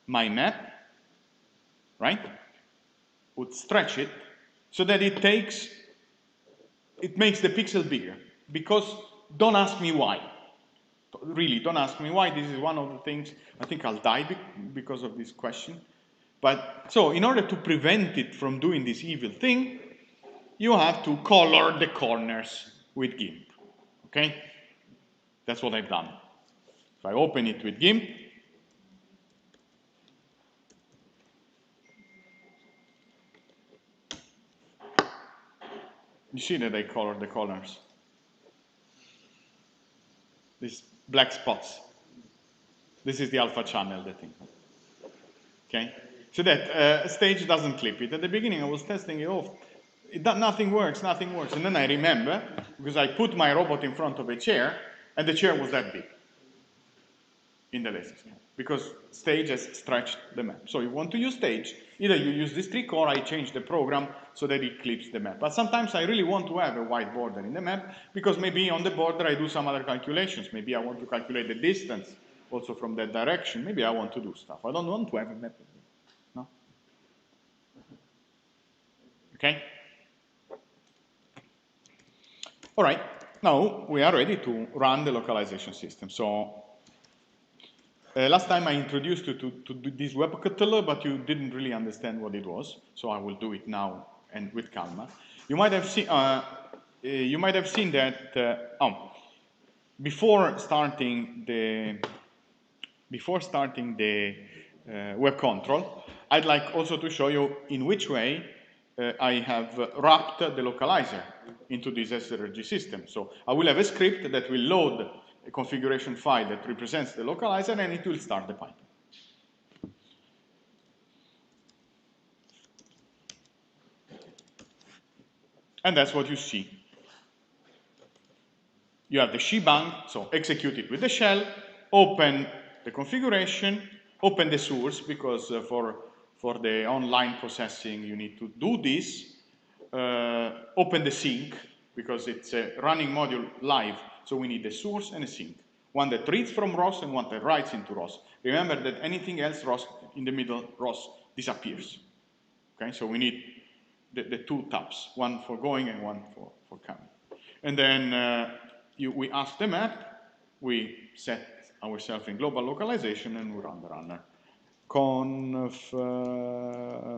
my map, right? Would stretch it so that it makes the pixel bigger. Because don't ask me why. Really, don't ask me why. This is one of the things, I think I'll die because of this question. But, so, in order to prevent it from doing this evil thing, you have to color the corners with GIMP, okay? That's what I've done. If I open it with GIMP, you see that I colored the corners. These black spots. This is the alpha channel, the thing. Okay? So that stage doesn't clip it. At the beginning, I was testing it off. Nothing works, nothing works. And then I remember, because I put my robot in front of a chair, and the chair was that big in the laser scan, because stage has stretched the map. So you want to use stage, either you use this trick or I change the program so that it clips the map. But sometimes I really want to have a white border in the map, because maybe on the border I do some other calculations. Maybe I want to calculate the distance also from that direction. Maybe I want to do stuff. I don't want to have a map. No? Okay? All right, now we are ready to run the localization system. So last time I introduced you to this WebCTL, but you didn't really understand what it was. So I will do it now and with calma. You might have seen that before starting the web control, I'd like also to show you in which way I have wrapped the localizer into this SRG system. So I will have a script that will load a configuration file that represents the localizer, and it will start the pipeline. And that's what you see. You have the shebang, so execute it with the shell, open the configuration, open the source, because for the online processing you need to do this, open the sink, because it's a running module live, so we need a source and a sink. One that reads from ROS and one that writes into ROS. Remember that anything else ROS in the middle, ROS disappears. Okay, so we need the two tabs, one for going and one for coming. And then we ask the map, we set ourselves in global localization, and we run the runner. Conf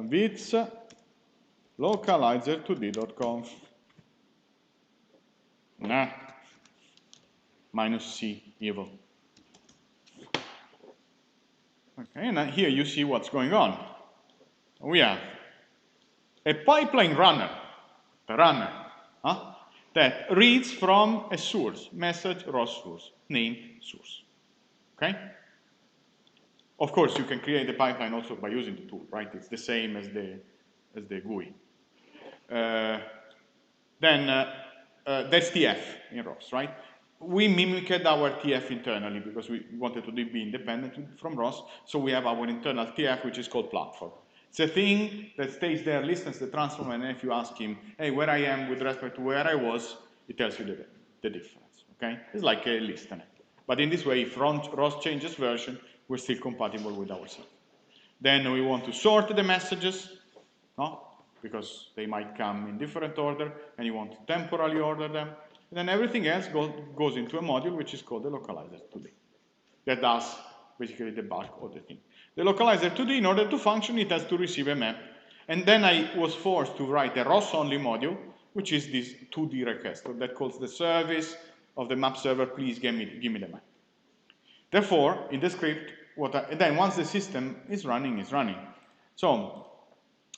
wits localizer2d.conf. Nah. -C evil. Okay, and here you see what's going on. We have a pipeline runner, the runner, that reads from a source, message, ROS source, name, source. Okay? Of course, you can create the pipeline also by using the tool, right? It's the same as the GUI. Then there's TF in ROS, right? We mimicked our TF internally because we wanted to be independent from ROS, so we have our internal TF, which is called platform. It's a thing that stays there, listens the transform, and if you ask him, hey, where I am with respect to where I was, it tells you the difference, okay? It's like a listener. But in this way, if ROS changes version, we're still compatible with ourselves. Then we want to sort the messages, no? Because they might come in different order, and you want to temporally order them. And then everything else goes into a module which is called the localizer2d. That does basically the bulk of the thing. The localizer2d, in order to function, it has to receive a map. And then I was forced to write a ROS-only module, which is this 2D requester that calls the service of the map server, please give me the map. Therefore, in the script, then once the system is running, it's running. So,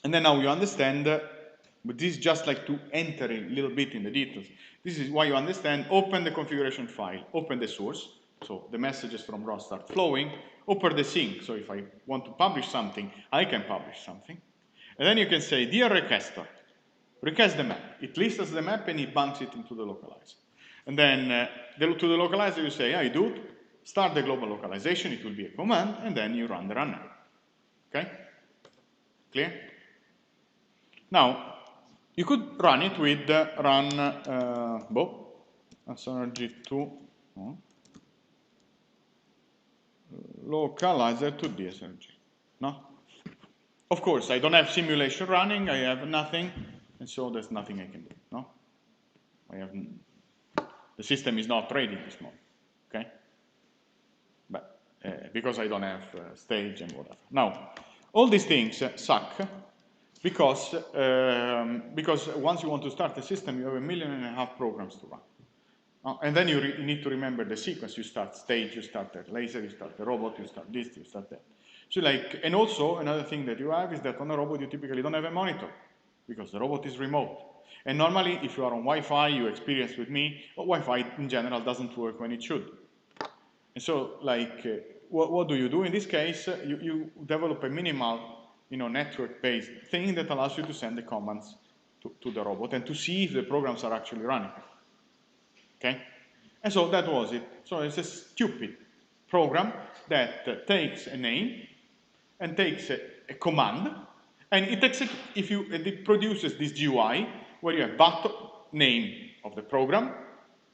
and then now you understand, but this is just like to enter a little bit in the details. This is why you understand, open the configuration file, open the source, so the messages from ROS start flowing, open the sink, so if I want to publish something, I can publish something. And then you can say, dear requester, request the map. It lists the map and it bunks it into the localizer. And then to the localizer you say, I do, start the global localization, it will be a command, and then you run the runner. Okay? Clear? Now, you could run it with run SRG2 localizer to DSRG. No? Of course, I don't have simulation running, I have nothing, and so there's nothing I can do. No? The system is not ready at this moment. Okay? because I don't have stage and whatever. Now, all these things suck because once you want to start a system, you have 1.5 million programs to run. And then you need to remember the sequence. You start stage, you start the laser, you start the robot, you start this, you start that. So like, and also another thing that you have is that on a robot you typically don't have a monitor because the robot is remote. And normally, if you are on Wi-Fi, you experience with me, but Wi-Fi in general doesn't work when it should. And so, like, what do you do in this case? You develop a minimal, network-based thing that allows you to send the commands to the robot and to see if the programs are actually running. Okay? And so that was it. So it's a stupid program that takes a name and takes a command, and it produces this GUI where you have button name of the program,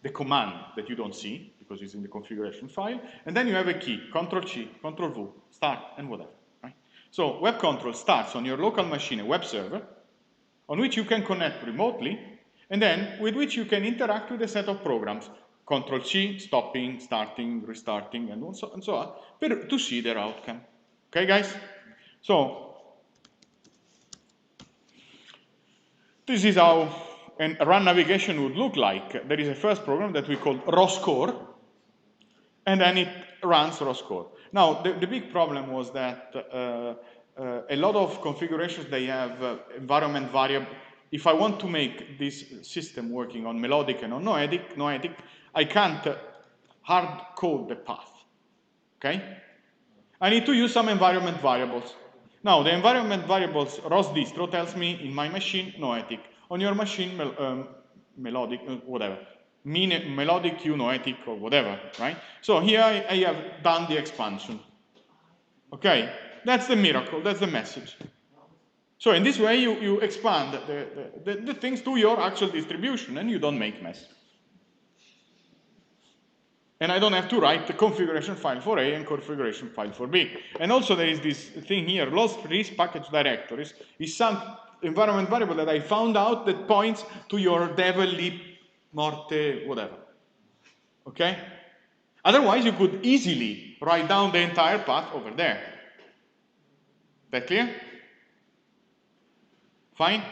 the command that you don't see because it's in the configuration file, and then you have a key, Ctrl-C, Ctrl-V, start, and whatever. Right? So web control starts on your local machine, a web server, on which you can connect remotely, and then with which you can interact with a set of programs, Ctrl-C, stopping, starting, restarting, and so on, to see their outcome. Okay, guys? So, this is how a run navigation would look like. There is a first program that we call ROSCore, and then it runs ROSCore. Now, the big problem was that a lot of configurations, they have environment variable. If I want to make this system working on melodic and on noetic, I can't hard code the path, okay? I need to use some environment variables. Now, the environment variables, ROS distro tells me in my machine, noetic. On your machine, melodic, whatever. Melodic, noetic, or whatever, right? So here I have done the expansion. Okay? That's the miracle, that's the message. So in this way, you expand the things to your actual distribution, and you don't make mess. And I don't have to write the configuration file for A and configuration file for B. And also there is this thing here, lost risk package directories, is some environment variable that I found out that points to your devil, lib, morte, whatever. Okay? Otherwise, you could easily write down the entire path over there. That clear? Fine?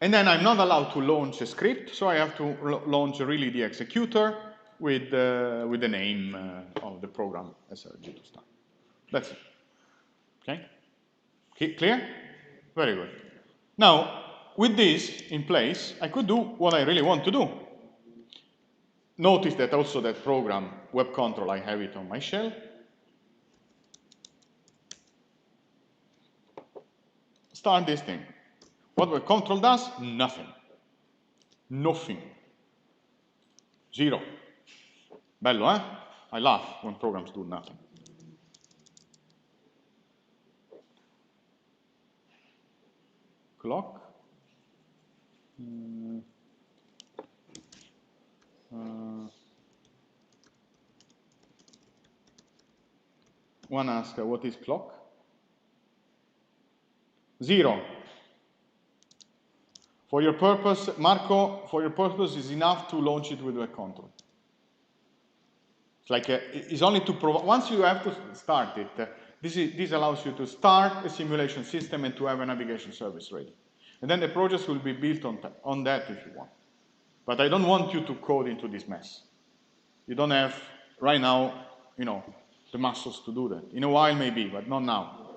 And then I'm not allowed to launch a script, so I have to launch really the executor with the name of the program SRG to start. That's it. Okay? Clear? Very good. Now, with this in place, I could do what I really want to do. Notice that also that program, web control, I have it on my shell. Start this thing. What web control does? Nothing. Nothing. Zero. Bello, eh? I laugh when programs do nothing. Clock. One asks, what is clock? Zero. For your purpose, Marco, for your purpose is enough to launch it with web control. It's like it's only to provide. Once you have to start it, this allows you to start a simulation system and to have a navigation service ready. And then the projects will be built on that if you want. But I don't want you to code into this mess. You don't have right now, the muscles to do that. In a while maybe, but not now.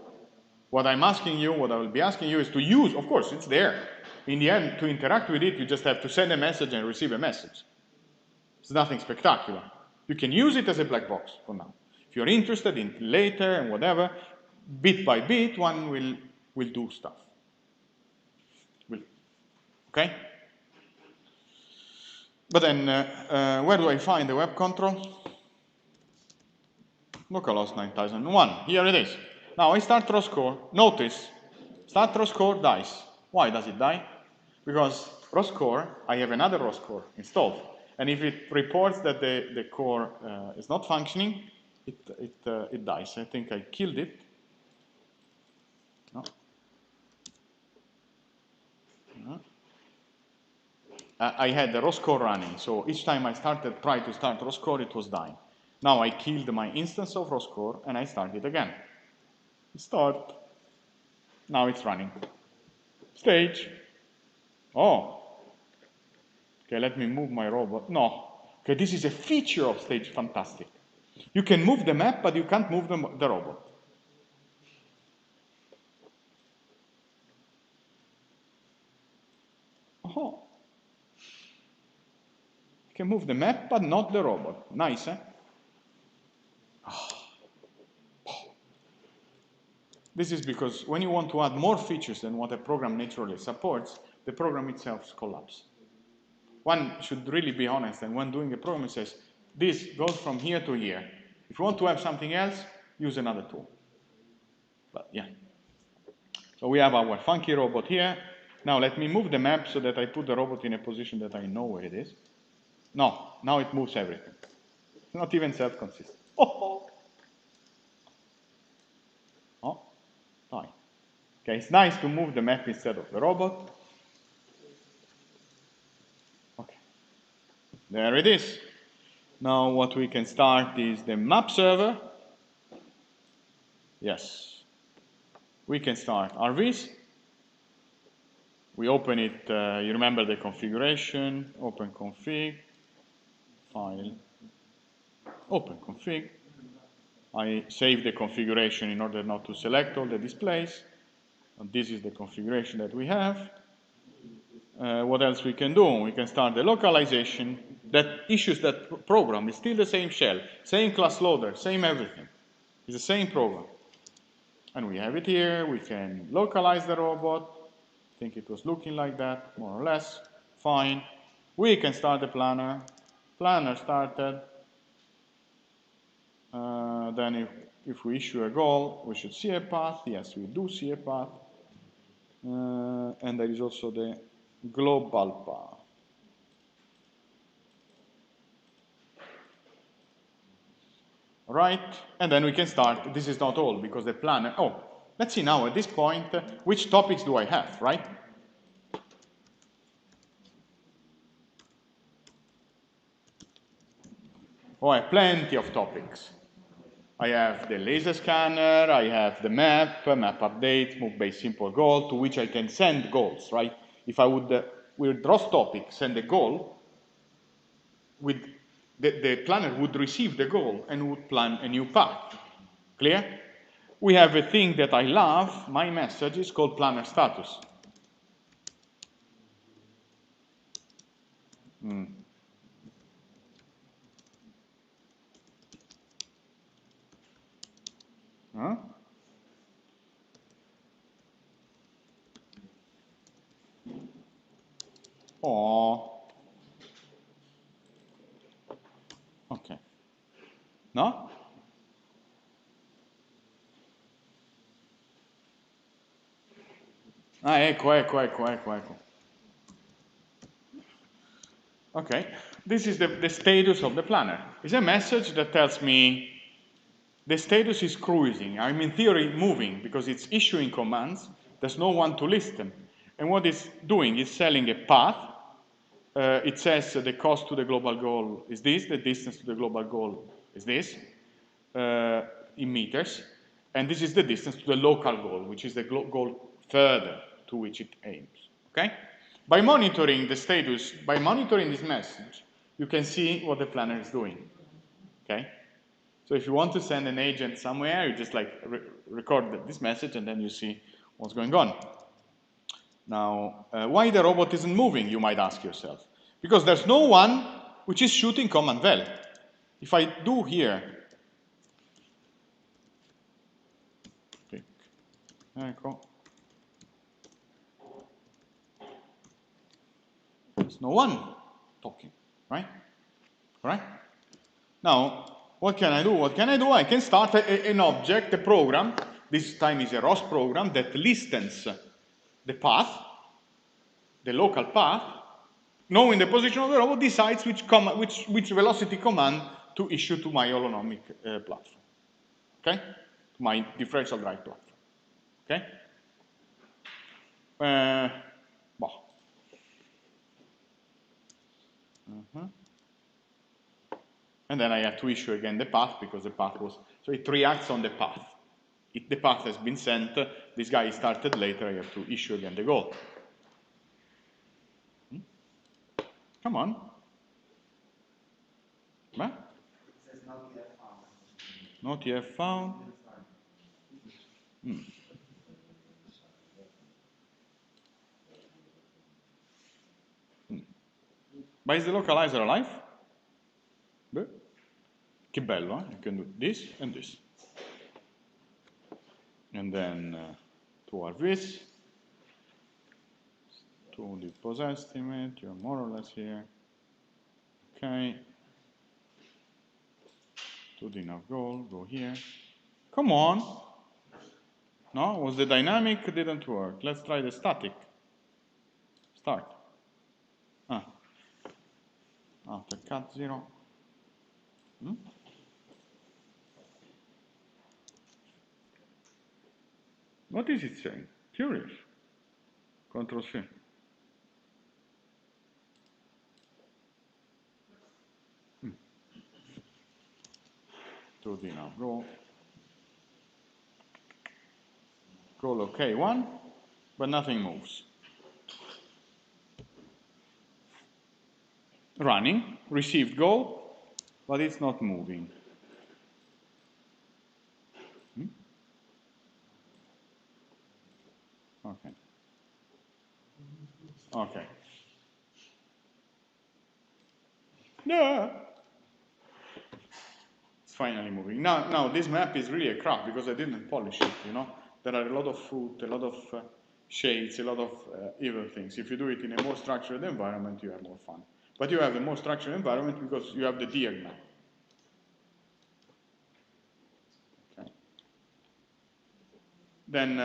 What I'm asking you, what I will be asking you is to use, of course, it's there. In the end, to interact with it, you just have to send a message and receive a message. It's nothing spectacular. You can use it as a black box for now. If you're interested in later and whatever, bit by bit, one will do stuff. Okay? But then, where do I find the web control? Localhost 9001. Here it is. Now I start ROSCore. Notice, start ROSCore dies. Why does it die? Because ROSCore, I have another ROSCore installed. And if it reports that the core is not functioning, it dies. I think I killed it. No. No. I had the Roscore running. So each time I tried to start Roscore, it was dying. Now I killed my instance of Roscore and I start it again. Start. Now it's running. Stage. Oh. Okay, let me move my robot. No. Okay, this is a feature of stage. Fantastic. You can move the map, but you can't move the robot. Oh. You can move the map, but not the robot. Nice, eh? This is because when you want to add more features than what a program naturally supports, the program itself collapses. One should really be honest, and when doing a program, it says, this goes from here to here. If you want to have something else, use another tool. But yeah. So we have our funky robot here. Now let me move the map so that I put the robot in a position that I know where it is. No, now it moves everything. It's not even self-consistent. Oh, oh, fine. Okay, it's nice to move the map instead of the robot. Okay, there it is. Now what we can start is the map server. Yes, we can start RVs. We open it, you remember the configuration, open config, file, open config. I save the configuration in order not to select all the displays. And this is the configuration that we have. What else we can do? We can start the localization that issues that program. It's still the same shell, same class loader, same everything. It's the same program. And we have it here. We can localize the robot. I think it was looking like that, more or less. Fine. We can start the planner. Planner started. Then if we issue a goal, we should see a path. Yes, we do see a path. And there is also the global path. Right? And then we can start. This is not all because the planner. Oh, let's see now at this point, which topics do I have, right? Oh, I have plenty of topics. I have the laser scanner, I have the map, map update, move base simple goal, to which I can send goals, right? If I would, with draws topic, send a goal, with the planner would receive the goal and would plan a new path. Clear? We have a thing that I love, my message is called planner status. Huh? Oh. Ok. No? Ah, ecco. Okay. This is the status of the planner. It's a message that tells me the status is cruising. I'm in theory moving because it's issuing commands. There's no one to listen. And what it's doing is selling a path. It says the cost to the global goal is this, the distance to the global goal is this, in meters. And this is the distance to the local goal, which is the goal further to which it aims. Okay? By monitoring the status, by monitoring this message, you can see what the planner is doing. Okay? So if you want to send an agent somewhere, you just like record this message and then you see what's going on. Now, why the robot isn't moving, you might ask yourself. Because there's no one which is shooting command vel. If I do here, ecco, there's no one talking, right? Right? Now, what can I do? What can I do? I can start an object, a program. This time is a ROS program that listens the path, the local path, knowing the position of the robot, decides which velocity command to issue to my holonomic platform. Okay? To my differential drive platform. Okay? Well, And then I have to issue again the path because the path was, so it reacts on the path. If the path has been sent, this guy started later, I have to issue again the goal. Come on. Huh? It says not yet found. Not yet found. But is the localizer alive? Beh. Che bello, eh? You can do this and this. And then toward this, to the pose estimate, you're more or less here. Okay. To the nav goal, go here. Come on. No, was the dynamic, didn't work. Let's try the static. Start. After cut 0. What is it saying? Curious. Control C. To the nav goal. Goal OK, 1, but nothing moves. Running, received goal, but it's not moving. Okay. Okay. Yeah. It's finally moving. Now this map is really a crap because I didn't polish it, you know. There are a lot of foot, a lot of shades, a lot of evil things. If you do it in a more structured environment, you have more fun. But you have a more structured environment because you have the diagonal. Okay. Then,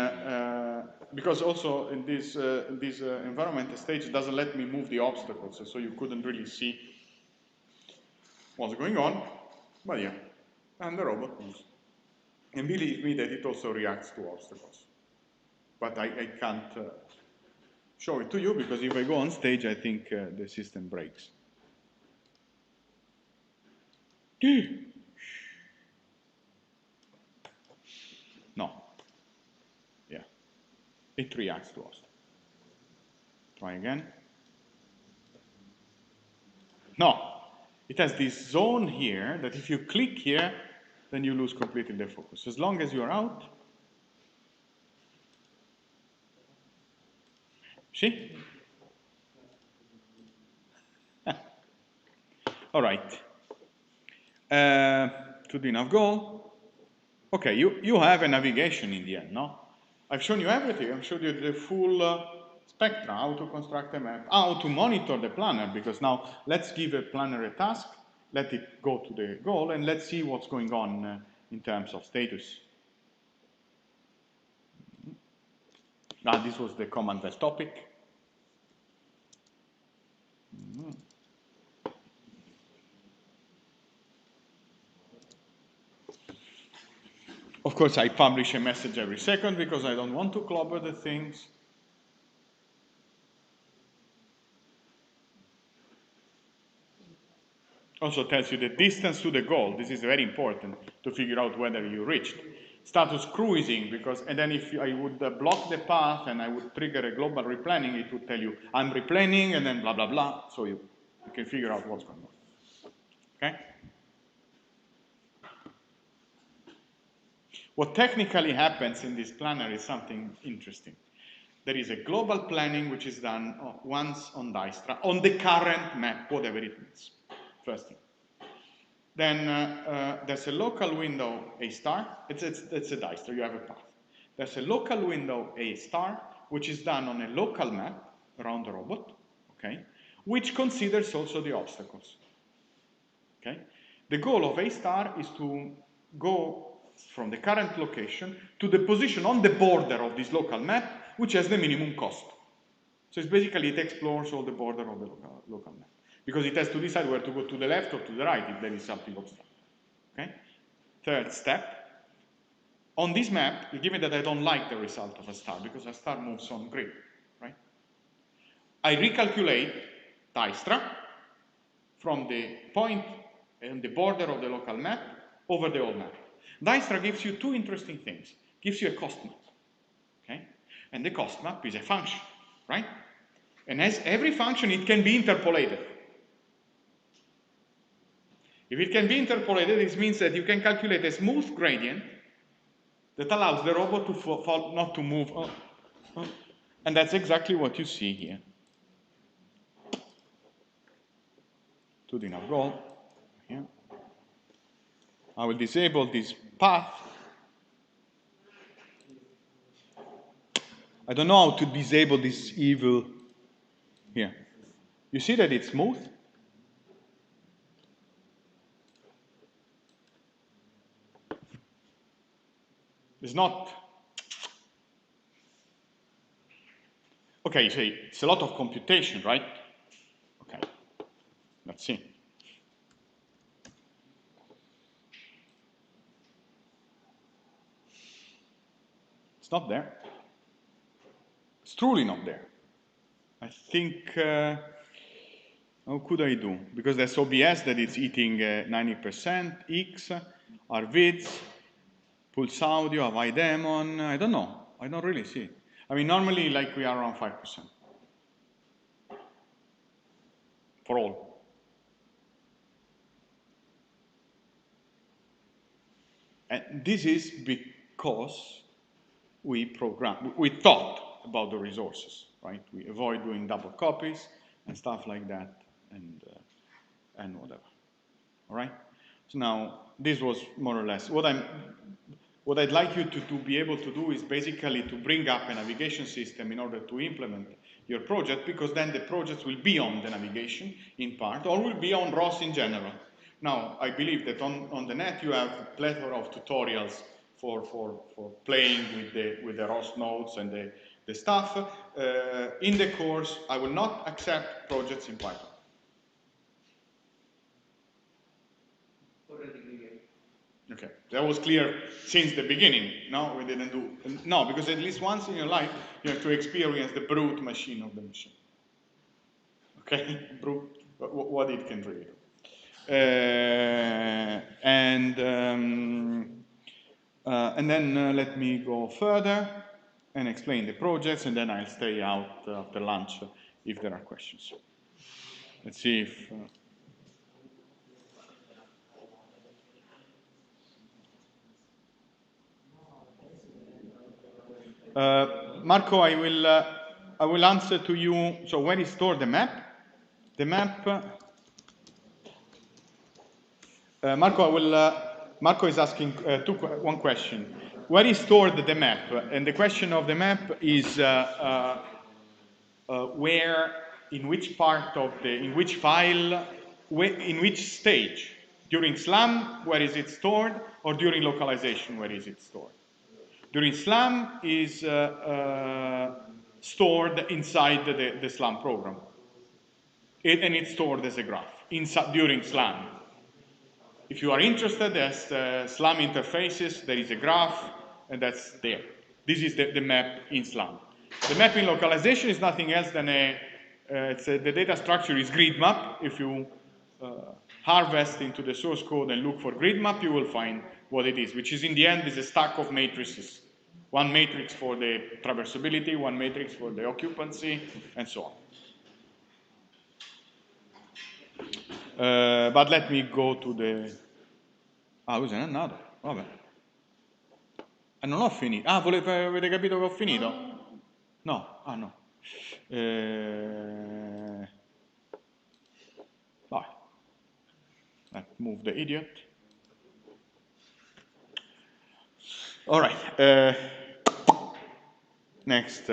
because also in this environment, the stage doesn't let me move the obstacles, so you couldn't really see what's going on. But yeah, and the robot moves. And believe me that it also reacts to obstacles. But I can't show it to you because if I go on stage, I think the system breaks. No. Yeah. It reacts to obstacles. Try again. No. It has this zone here that if you click here, then you lose completely the focus. As long as you're out, see? All right. To the nav goal. Okay, you have a navigation in the end, no? I've shown you everything. I've showed you the full spectra, how to construct a map, how to monitor the planner, because now let's give a planner a task, let it go to the goal, and let's see what's going on in terms of status. Now, this was the command vel topic. Of course, I publish a message every second because I don't want to clobber the things. Also tells you the distance to the goal. This is very important to figure out whether you reached. Status cruising, because, and then if I would block the path and I would trigger a global replanning, it would tell you, I'm replanning, and then blah, blah, blah, so you can figure out what's going on. Okay? What technically happens in this planner is something interesting. There is a global planning which is done once on Dijkstra, on the current map, whatever it means. First thing. Then there's a local window A star. It's a Dijkstra, you have a path. There's a local window A star, which is done on a local map around the robot, okay, which considers also the obstacles. Okay? The goal of A star is to go from the current location to the position on the border of this local map, which has the minimum cost. So it's basically, it explores all the border of the local map. Because it has to decide where to go, to the left or to the right if there is something obstructed. Okay? Third step. On this map, given that I don't like the result of a star, because a star moves on grid, right? I recalculate Dijkstra, from the point and the border of the local map over the whole map. Dijkstra gives you two interesting things. Gives you a cost map, okay? And the cost map is a function, right? And as every function, it can be interpolated. If it can be interpolated, this means that you can calculate a smooth gradient that allows the robot to fall, not to move. And that's exactly what you see here. To the nav goal. Here. I will disable this path. I don't know how to disable this evil here. You see that it's smooth? It's not. Okay, you say it's a lot of computation, right? Okay, let's see. It's not there. It's truly not there. I think, how could I do? Because there's OBS that it's eating 90%, X, RVids, Pulse Audio, Avai Demon, I don't know. I don't really see it. I mean, normally, like, we are around 5%. For all. And this is because we thought about the resources, right? We avoid doing double copies and stuff like that, and whatever. All right. So now this was more or less what I'd like you to be able to do is basically to bring up a navigation system in order to implement your project, because then the project will be on the navigation in part, or will be on ROS in general. Now, I believe that on the net you have a plethora of tutorials for playing with the ROS nodes and the stuff. In the course, I will not accept projects in Python. Okay, that was clear since the beginning. No, we didn't do. No, because at least once in your life you have to experience the brute machine of the machine. Okay, brute, what it can really do. And then let me go further and explain the projects, and then I'll stay out after lunch if there are questions. Let's see if. Marco, I will answer to you. So where is stored the map? The map. Marco is asking one question. Where is stored the map? And the question of the map is where, in which part of in which file, in which stage? During SLAM, where is it stored? Or during localization, where is it stored? During SLAM is stored inside the SLAM program. And it's stored as a graph during SLAM. If you are interested, there's SLAM interfaces, there is a graph, and that's there. This is the map in SLAM. The map in localization is nothing else than the data structure is grid map. If you harvest into the source code and look for grid map, you will find what it is, which is in the end is a stack of matrices. One matrix for the traversability, one matrix for the occupancy, and so on. But let me go to the. Ah, questo è andato. Vabbè. Non ho finito. Ah, avete capito che ho finito? No. Ah, no. Vai. Let's move the idiot. All right. Next.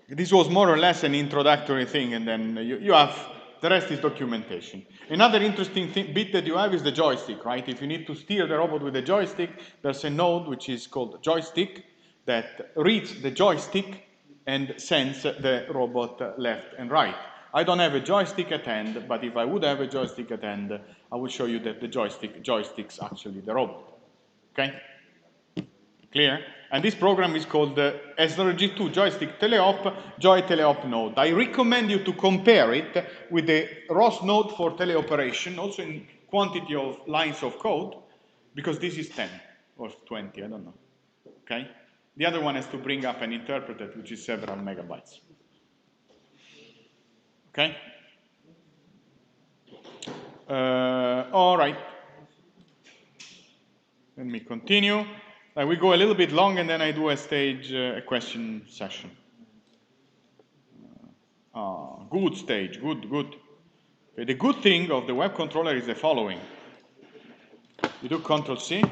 This was more or less an introductory thing, and then you have. The rest is documentation. Another interesting bit that you have is the joystick, right? If you need to steer the robot with a joystick, there's a node which is called joystick that reads the joystick and sends the robot left and right. I don't have a joystick at hand, but if I would have a joystick at hand, I will show you that the joysticks actually the robot. Okay? Clear? And this program is called SRG2 Joystick Teleop Joy Teleop node. I recommend you to compare it with the ROS node for teleoperation, also in quantity of lines of code, because this is 10 or 20, I don't know. Okay? The other one has to bring up an interpreter, which is several megabytes. Okay? All right. Let me continue. We go a little bit long, and then I do a stage, a question session. Good stage, good, good. Okay, the good thing of the web controller is the following. You do Control C,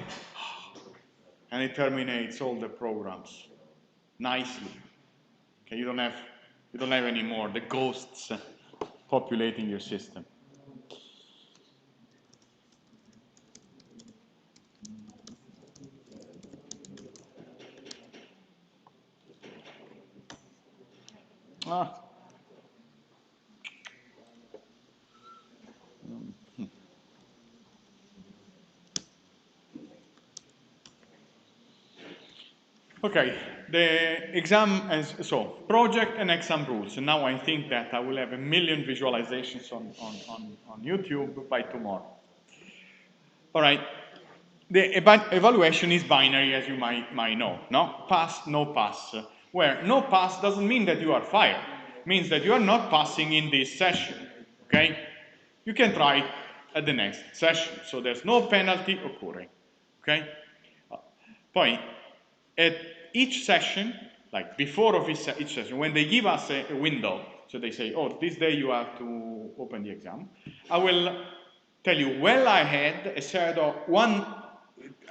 and it terminates all the programs nicely. Okay, you don't have anymore the ghosts populating your system. Okay, the exam as so project and exam rules. And now I think that I will have 1 million visualizations on YouTube by tomorrow. All right. The evaluation is binary, as you might know. No? Pass, no pass. Where no pass doesn't mean that you are fired. It means that you are not passing in this session. Okay? You can try at the next session. So there's no penalty occurring. Okay? Poi, at each session, like before of each session, when they give us a window, so they say, oh, this day you have to open the exam, I will tell you well ahead a set of one,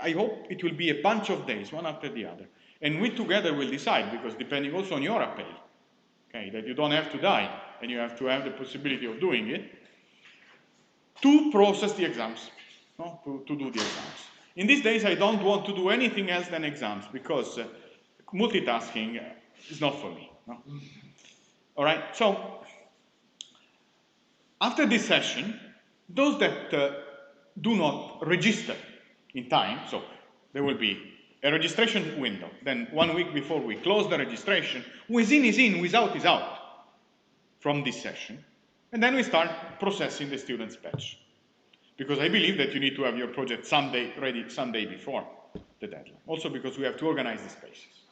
I hope it will be a bunch of days, one after the other. And we together will decide, because depending also on your appel, okay, that you don't have to die, and you have to have the possibility of doing it, to process the exams, no? to do the exams. In these days, I don't want to do anything else than exams, because multitasking is not for me. No? All right, so after this session, those that do not register in time, so there will be a registration window, then 1 week before we close the registration, who is in, who is out from this session, and then we start processing the student's batch. Because I believe that you need to have your project ready someday before the deadline. Also because we have to organize the spaces.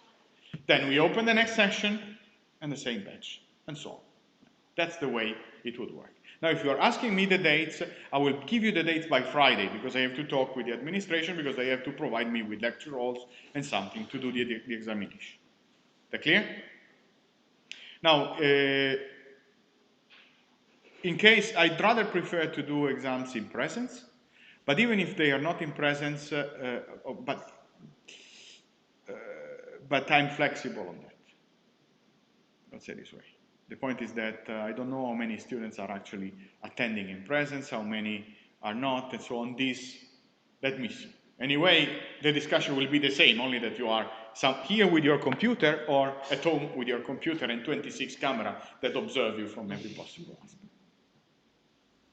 Then we open the next session and the same batch, and so on. That's the way it would work. Now, if you are asking me the dates, I will give you the dates by Friday, because I have to talk with the administration, because they have to provide me with lecture halls and something to do the examination. That clear? Now, in case, I'd rather prefer to do exams in presence, but even if they are not in presence, but I'm flexible on that. Let's say this way. The point is that I don't know how many students are actually attending in presence, how many are not, and so on. Let me see. Anyway, the discussion will be the same, only that you are here with your computer or at home with your computer and 26 cameras that observe you from every possible aspect.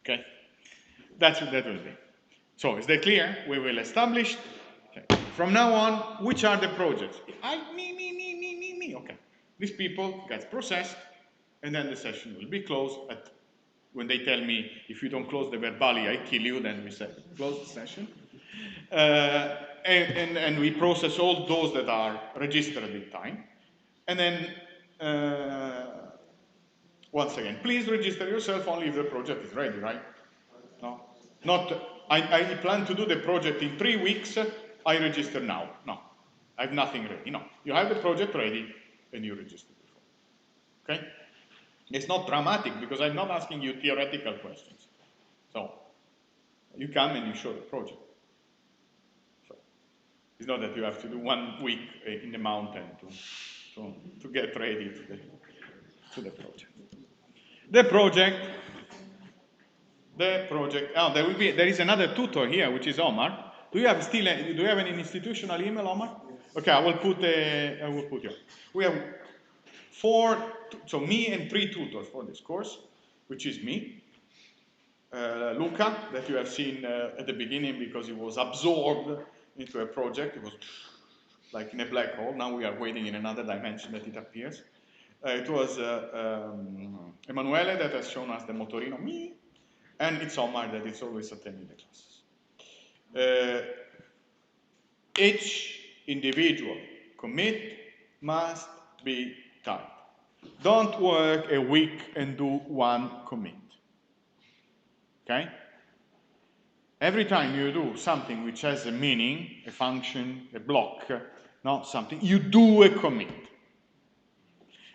Okay? That will be. So, is that clear? We will establish, okay. From now on, which are the projects? Me. Okay. These people get processed, and then the session will be closed. When they tell me, if you don't close the verbali, I kill you, then we say, close the session. And we process all those that are registered in time. And then, once again, please register yourself only if the project is ready, right? No? Not, I plan to do the project in 3 weeks, I register now. No, I have nothing ready. No, you have the project ready, and you register before. Okay? It's not dramatic, because I'm not asking you theoretical questions. So, you come and you show the project. So, it's not that you have to do 1 week in the mountain to get ready to the project. The project, oh, there is another tutor here, which is Omar. Do you have an institutional email, Omar? Okay, I will put you. We have 4, so me and 3 tutors for this course, which is me, Luca, that you have seen at the beginning because he was absorbed into a project. He was like in a black hole. Now we are waiting in another dimension that it appears. It was Emanuele that has shown us the motorino me, and it's Omar that is always attending the classes. Each individual commit must be timed. Don't work a week and do one commit. Okay? Every time you do something which has a meaning, a function, a block, not something, you do a commit.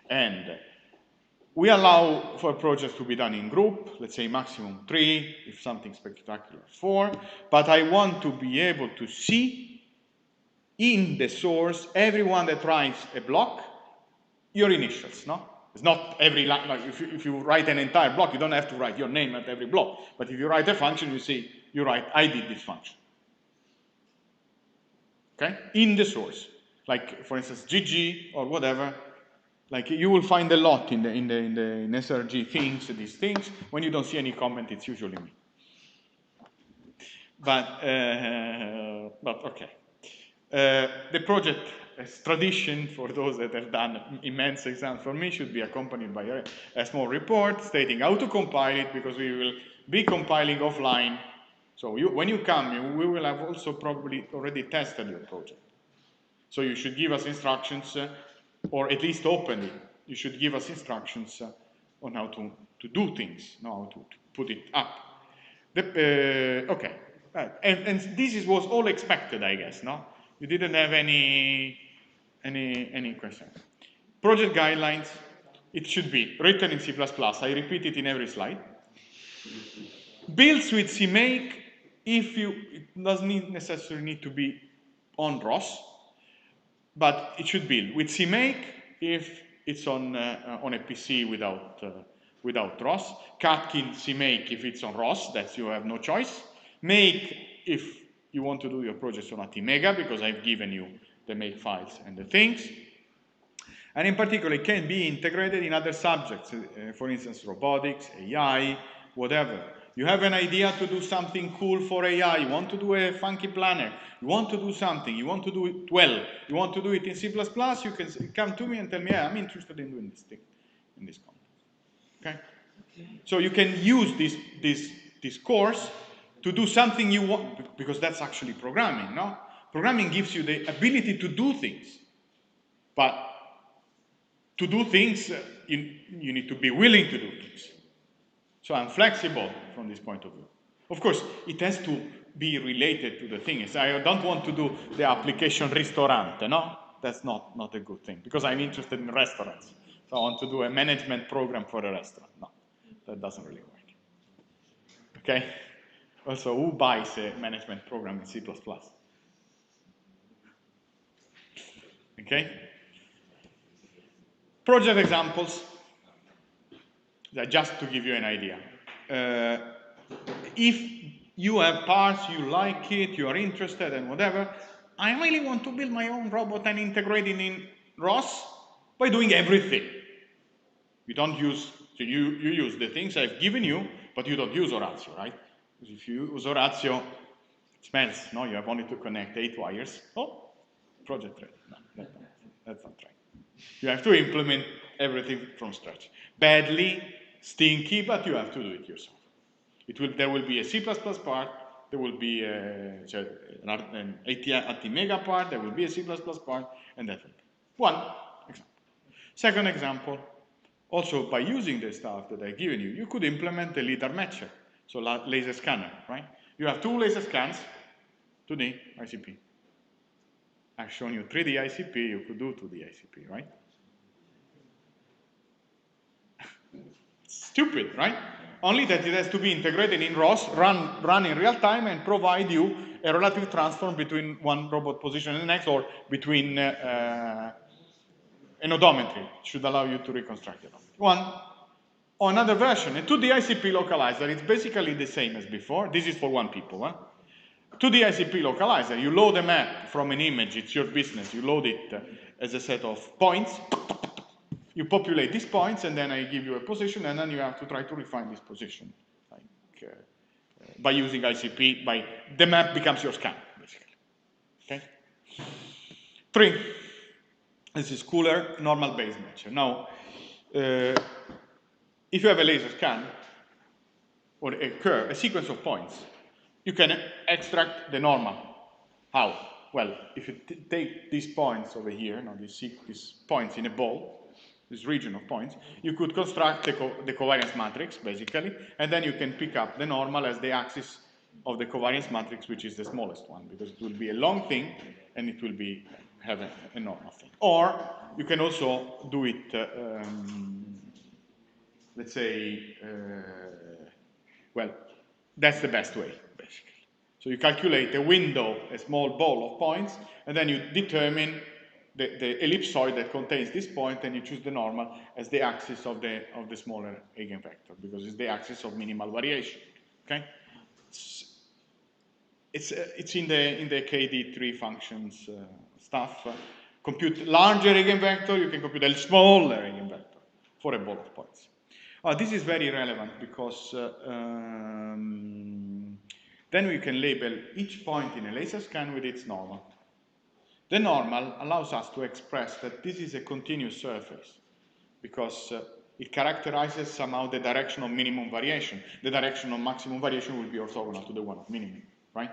And we allow for projects to be done in group, let's say maximum 3, if something spectacular 4, but I want to be able to see in the source everyone that writes a block, your initials, no? It's not every line, like if you write an entire block, you don't have to write your name at every block, but if you write a function, you see, you write, I did this function. Okay? In the source. Like, for instance, GG or whatever, like you will find a lot in SRG things, these things. When you don't see any comment, it's usually me. But okay. The project, as tradition for those that have done immense exams for me, should be accompanied by a small report stating how to compile it, because we will be compiling offline. So when you come, we will have also probably already tested your project. So you should give us instructions, or at least open it. You should give us instructions on how to do things, not how to put it up. Okay, and this was all expected, I guess, no? You didn't have any questions. Project guidelines, it should be written in C++. I repeat it in every slide. Builds with CMake, it doesn't necessarily need to be on ROS, but it should build with CMake if it's on a PC without ROS. Catkin CMake if it's on ROS, that you have no choice. Make if you want to do your projects on ATmega, because I've given you the make files and the things. And in particular, it can be integrated in other subjects, for instance, robotics, AI, whatever. You have an idea to do something cool for AI, you want to do a funky planner, you want to do something, you want to do it well, you want to do it in C++, you can come to me and tell me, yeah, I'm interested in doing this thing, in this context. Okay? So you can use this course to do something you want, because that's actually programming, no? Programming gives you the ability to do things, but to do things, you need to be willing to do things. So I'm flexible from this point of view. Of course, it has to be related to the things. I don't want to do the application ristorante, no? That's not a good thing, because I'm interested in restaurants. So I want to do a management program for a restaurant. No, that doesn't really work. Okay? Also, who buys a management program in C++? Okay? Project examples, just to give you an idea. If you have parts, you like it, you are interested and whatever, I really want to build my own robot and integrate it in ROS by doing everything. You don't use, so you use the things I've given you, but you don't use Orazio, right? Because if you use Orazio, it smells, no? You have only to connect 8 wires. Oh, project ready. No, that's not right. You have to implement everything from scratch. Badly, stinky, but you have to do it yourself. There will be a C++ part, there will be an ATmega part, there will be a C++ part, and that will be one example. Second example, also by using the stuff that I've given you, you could implement the LiDAR matcher, so laser scanner, right? You have 2 laser scans, 2D ICP. I've shown you 3D ICP, you could do 2D ICP, right? Stupid, right? Only that it has to be integrated in ROS, run in real time, and provide you a relative transform between one robot position and the next, or between an odometry. It should allow you to reconstruct it. One. On another version, a 2D ICP localizer, it's basically the same as before. This is for one people. 2D ICP localizer, you load a map from an image, it's your business. You load it as a set of points. You populate these points, and then I give you a position, and then you have to try to refine this position. Like, by using ICP, the map becomes your scan, basically. Okay? 3. This is cooler, normal base matcher. Now, if you have a laser scan or a curve, a sequence of points, you can extract the normal. How? Well, if you take these points over here, now these points in a ball, this region of points, you could construct the covariance matrix, basically, and then you can pick up the normal as the axis of the covariance matrix, which is the smallest one, because it will be a long thing, and it will be have a normal thing. Or you can also do it, let's say, well, that's the best way, basically. So you calculate a window, a small ball of points, and then you determine the ellipsoid that contains this point, and you choose the normal as the axis of the smaller eigenvector, because it's the axis of minimal variation. Okay, it's in the KD3 functions stuff. Compute larger eigenvector, you can compute a smaller eigenvector for a ball of points. This is very relevant because then we can label each point in a laser scan with its normal. The normal allows us to express that this is a continuous surface because it characterizes somehow the direction of minimum variation. The direction of maximum variation will be orthogonal to the one of minimum, right?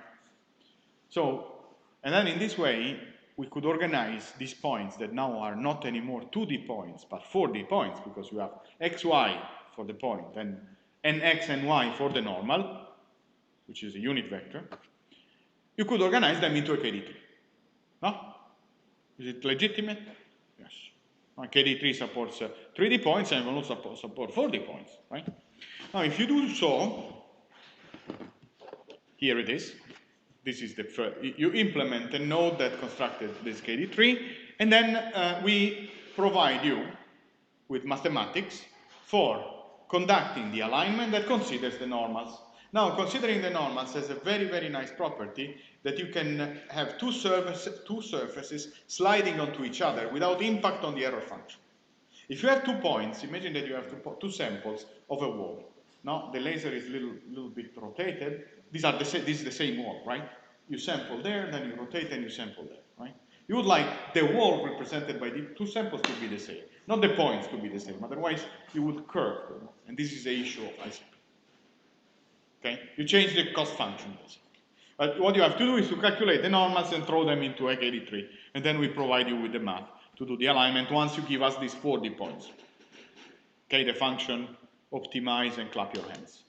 So, and then in this way, we could organize these points that now are not anymore 2D points, but 4D points, because you have xy for the point, and nx and y for the normal, which is a unit vector. You could organize them into a KD3. No? Is it legitimate? Yes. KD3 supports 3D points and will also support 4D points, right? Now, if you do so, here it is. This is the first. You implement a node that constructed this KD3, and then we provide you with mathematics for conducting the alignment that considers the normals. Now, considering the normals has a very, very nice property that you can have two surfaces sliding onto each other without impact on the error function. If you have 2 points, imagine that you have two samples of a wall. Now, the laser is a little bit rotated. This is the same wall, right? You sample there, then you rotate, and you sample there, right? You would like the wall represented by the 2 samples to be the same, not the points to be the same. Otherwise, you would curve them, and this is the issue of ICP. Okay? You change the cost function, basically. But what you have to do is to calculate the normals and throw them into a KD3, and then we provide you with the math to do the alignment once you give us these 4D points. Okay, the function, optimize, and clap your hands.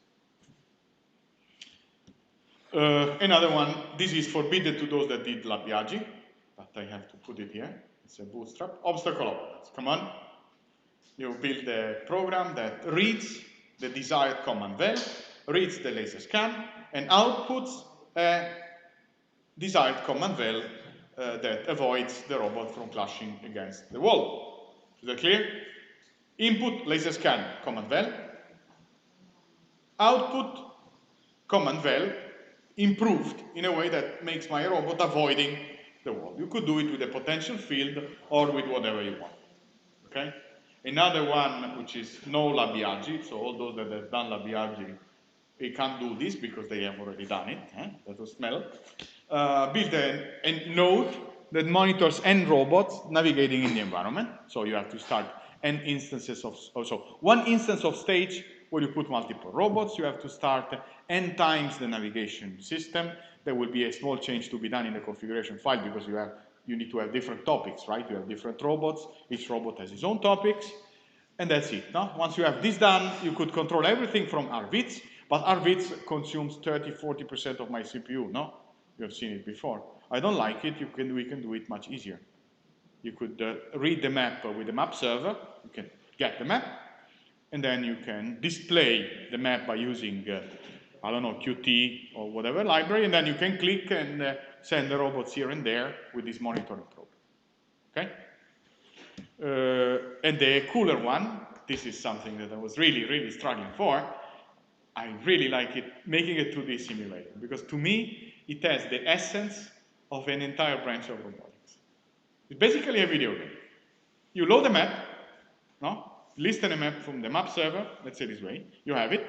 Another one, this is forbidden to those that did Labiaggi, but I have to put it here. It's a bootstrap. Obstacle avoidance. Come on. You build a program that reads the desired command val, reads the laser scan, and outputs a desired command val that avoids the robot from clashing against the wall. Is that clear? Input, laser scan, command val. Output, command val, improved in a way that makes my robot avoiding the wall. You could do it with a potential field or with whatever you want. Okay? Another one, which is no Labiaggi, so all those that have done Labiaggi, they can't do this because they have already done it. That was smell. Build a node that monitors n robots navigating in the environment. So you have to start n instances of, so one instance of stage where you put multiple robots. You have to start n times the navigation system. There will be a small change to be done in the configuration file because you need to have different topics, right? You have different robots. Each robot has its own topics. And that's it. No? Once you have this done, you could control everything from RVITs, but RVITs consumes 30–40% of my CPU. No? You have seen it before. I don't like it. We can do it much easier. You could read the map with the map server. You can get the map, and then you can display the map by using, I don't know, Qt or whatever library, and then you can click and send the robots here and there with this monitoring program. Okay? And the cooler one, this is something that I was really, really struggling for. I really like it, making a 2D simulator, because to me, it has the essence of an entire branch of robotics. It's basically a video game. You load a map, no? Listen a map from the map server, let's say this way, you have it,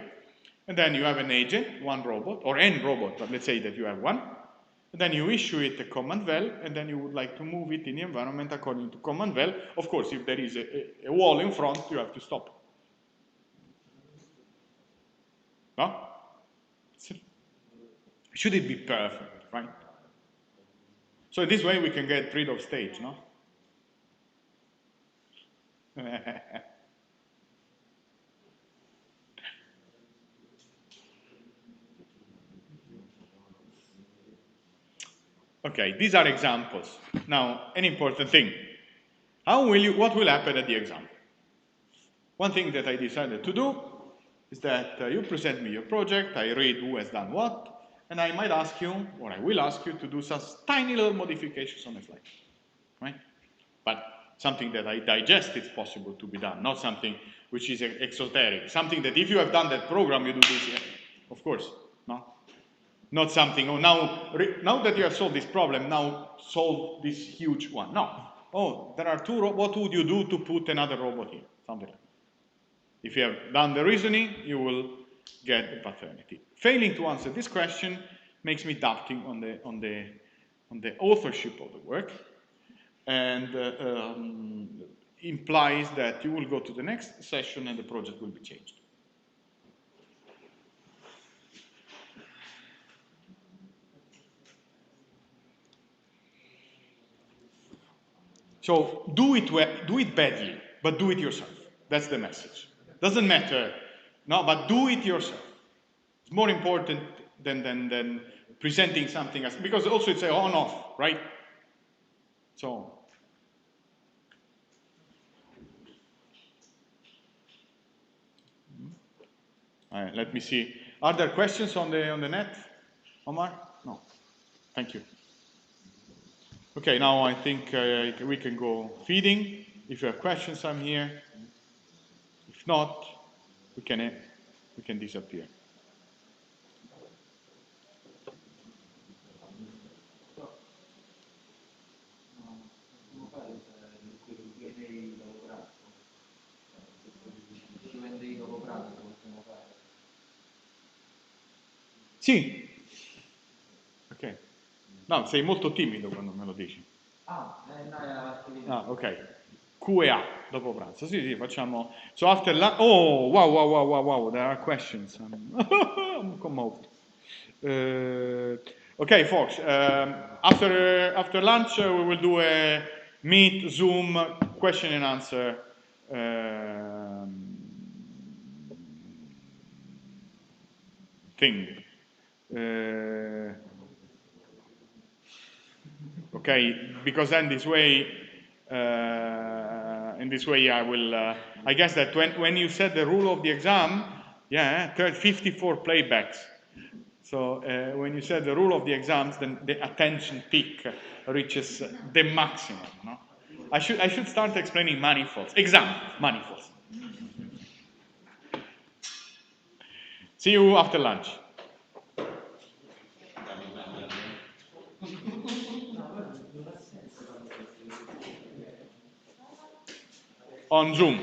and then you have an agent, one robot, or n robot, but let's say that you have one, Then you issue it a command val, and then you would like to move it in the environment according to command val. Of course, if there is a wall in front, you have to stop. No? Should it be perfect, right? So this way we can get rid of stage, no? Okay, these are examples. Now, an important thing. What will happen at the exam? One thing that I decided to do is that you present me your project, I read who has done what, and I might ask you, or I will ask you to do some tiny little modifications on the fly, right? But something that I digest it's possible to be done, not something which is exoteric. Something that if you have done that program, you do this, yeah. Of course, no? Not something, oh, now that you have solved this problem, now solve this huge one. No. Oh, there are two, what would you do to put another robot here? Something like that. If you have done the reasoning, you will get the paternity. Failing to answer this question makes me doubting on the authorship of the work, and implies that you will go to the next session and the project will be changed. So do it badly, but do it yourself. That's the message. Doesn't matter, no, but do it yourself. It's more important than presenting something as, because also it's a on-off, right? So let me see. Are there questions on the net, Omar? No. Thank you. Okay, now I think we can go feeding. If you have questions, I'm here. If not, we can disappear. Sì. Ok. No, sei molto timido quando me lo dici. Ah, ok. Q&A dopo pranzo. Sì, sì, facciamo. So after lunch. Oh, wow, wow, wow, wow, wow. There are questions. I'm commoved. Okay, folks. After lunch, we will do a Meet, Zoom, question and answer. Thing. Okay, because then this way, in this way, I will. I guess that when you set the rule of the exam, yeah, 54 playbacks. So when you set the rule of the exams, then the attention peak reaches the maximum. No? I should start explaining manifolds. Exam manifolds. See you after lunch. On Zoom.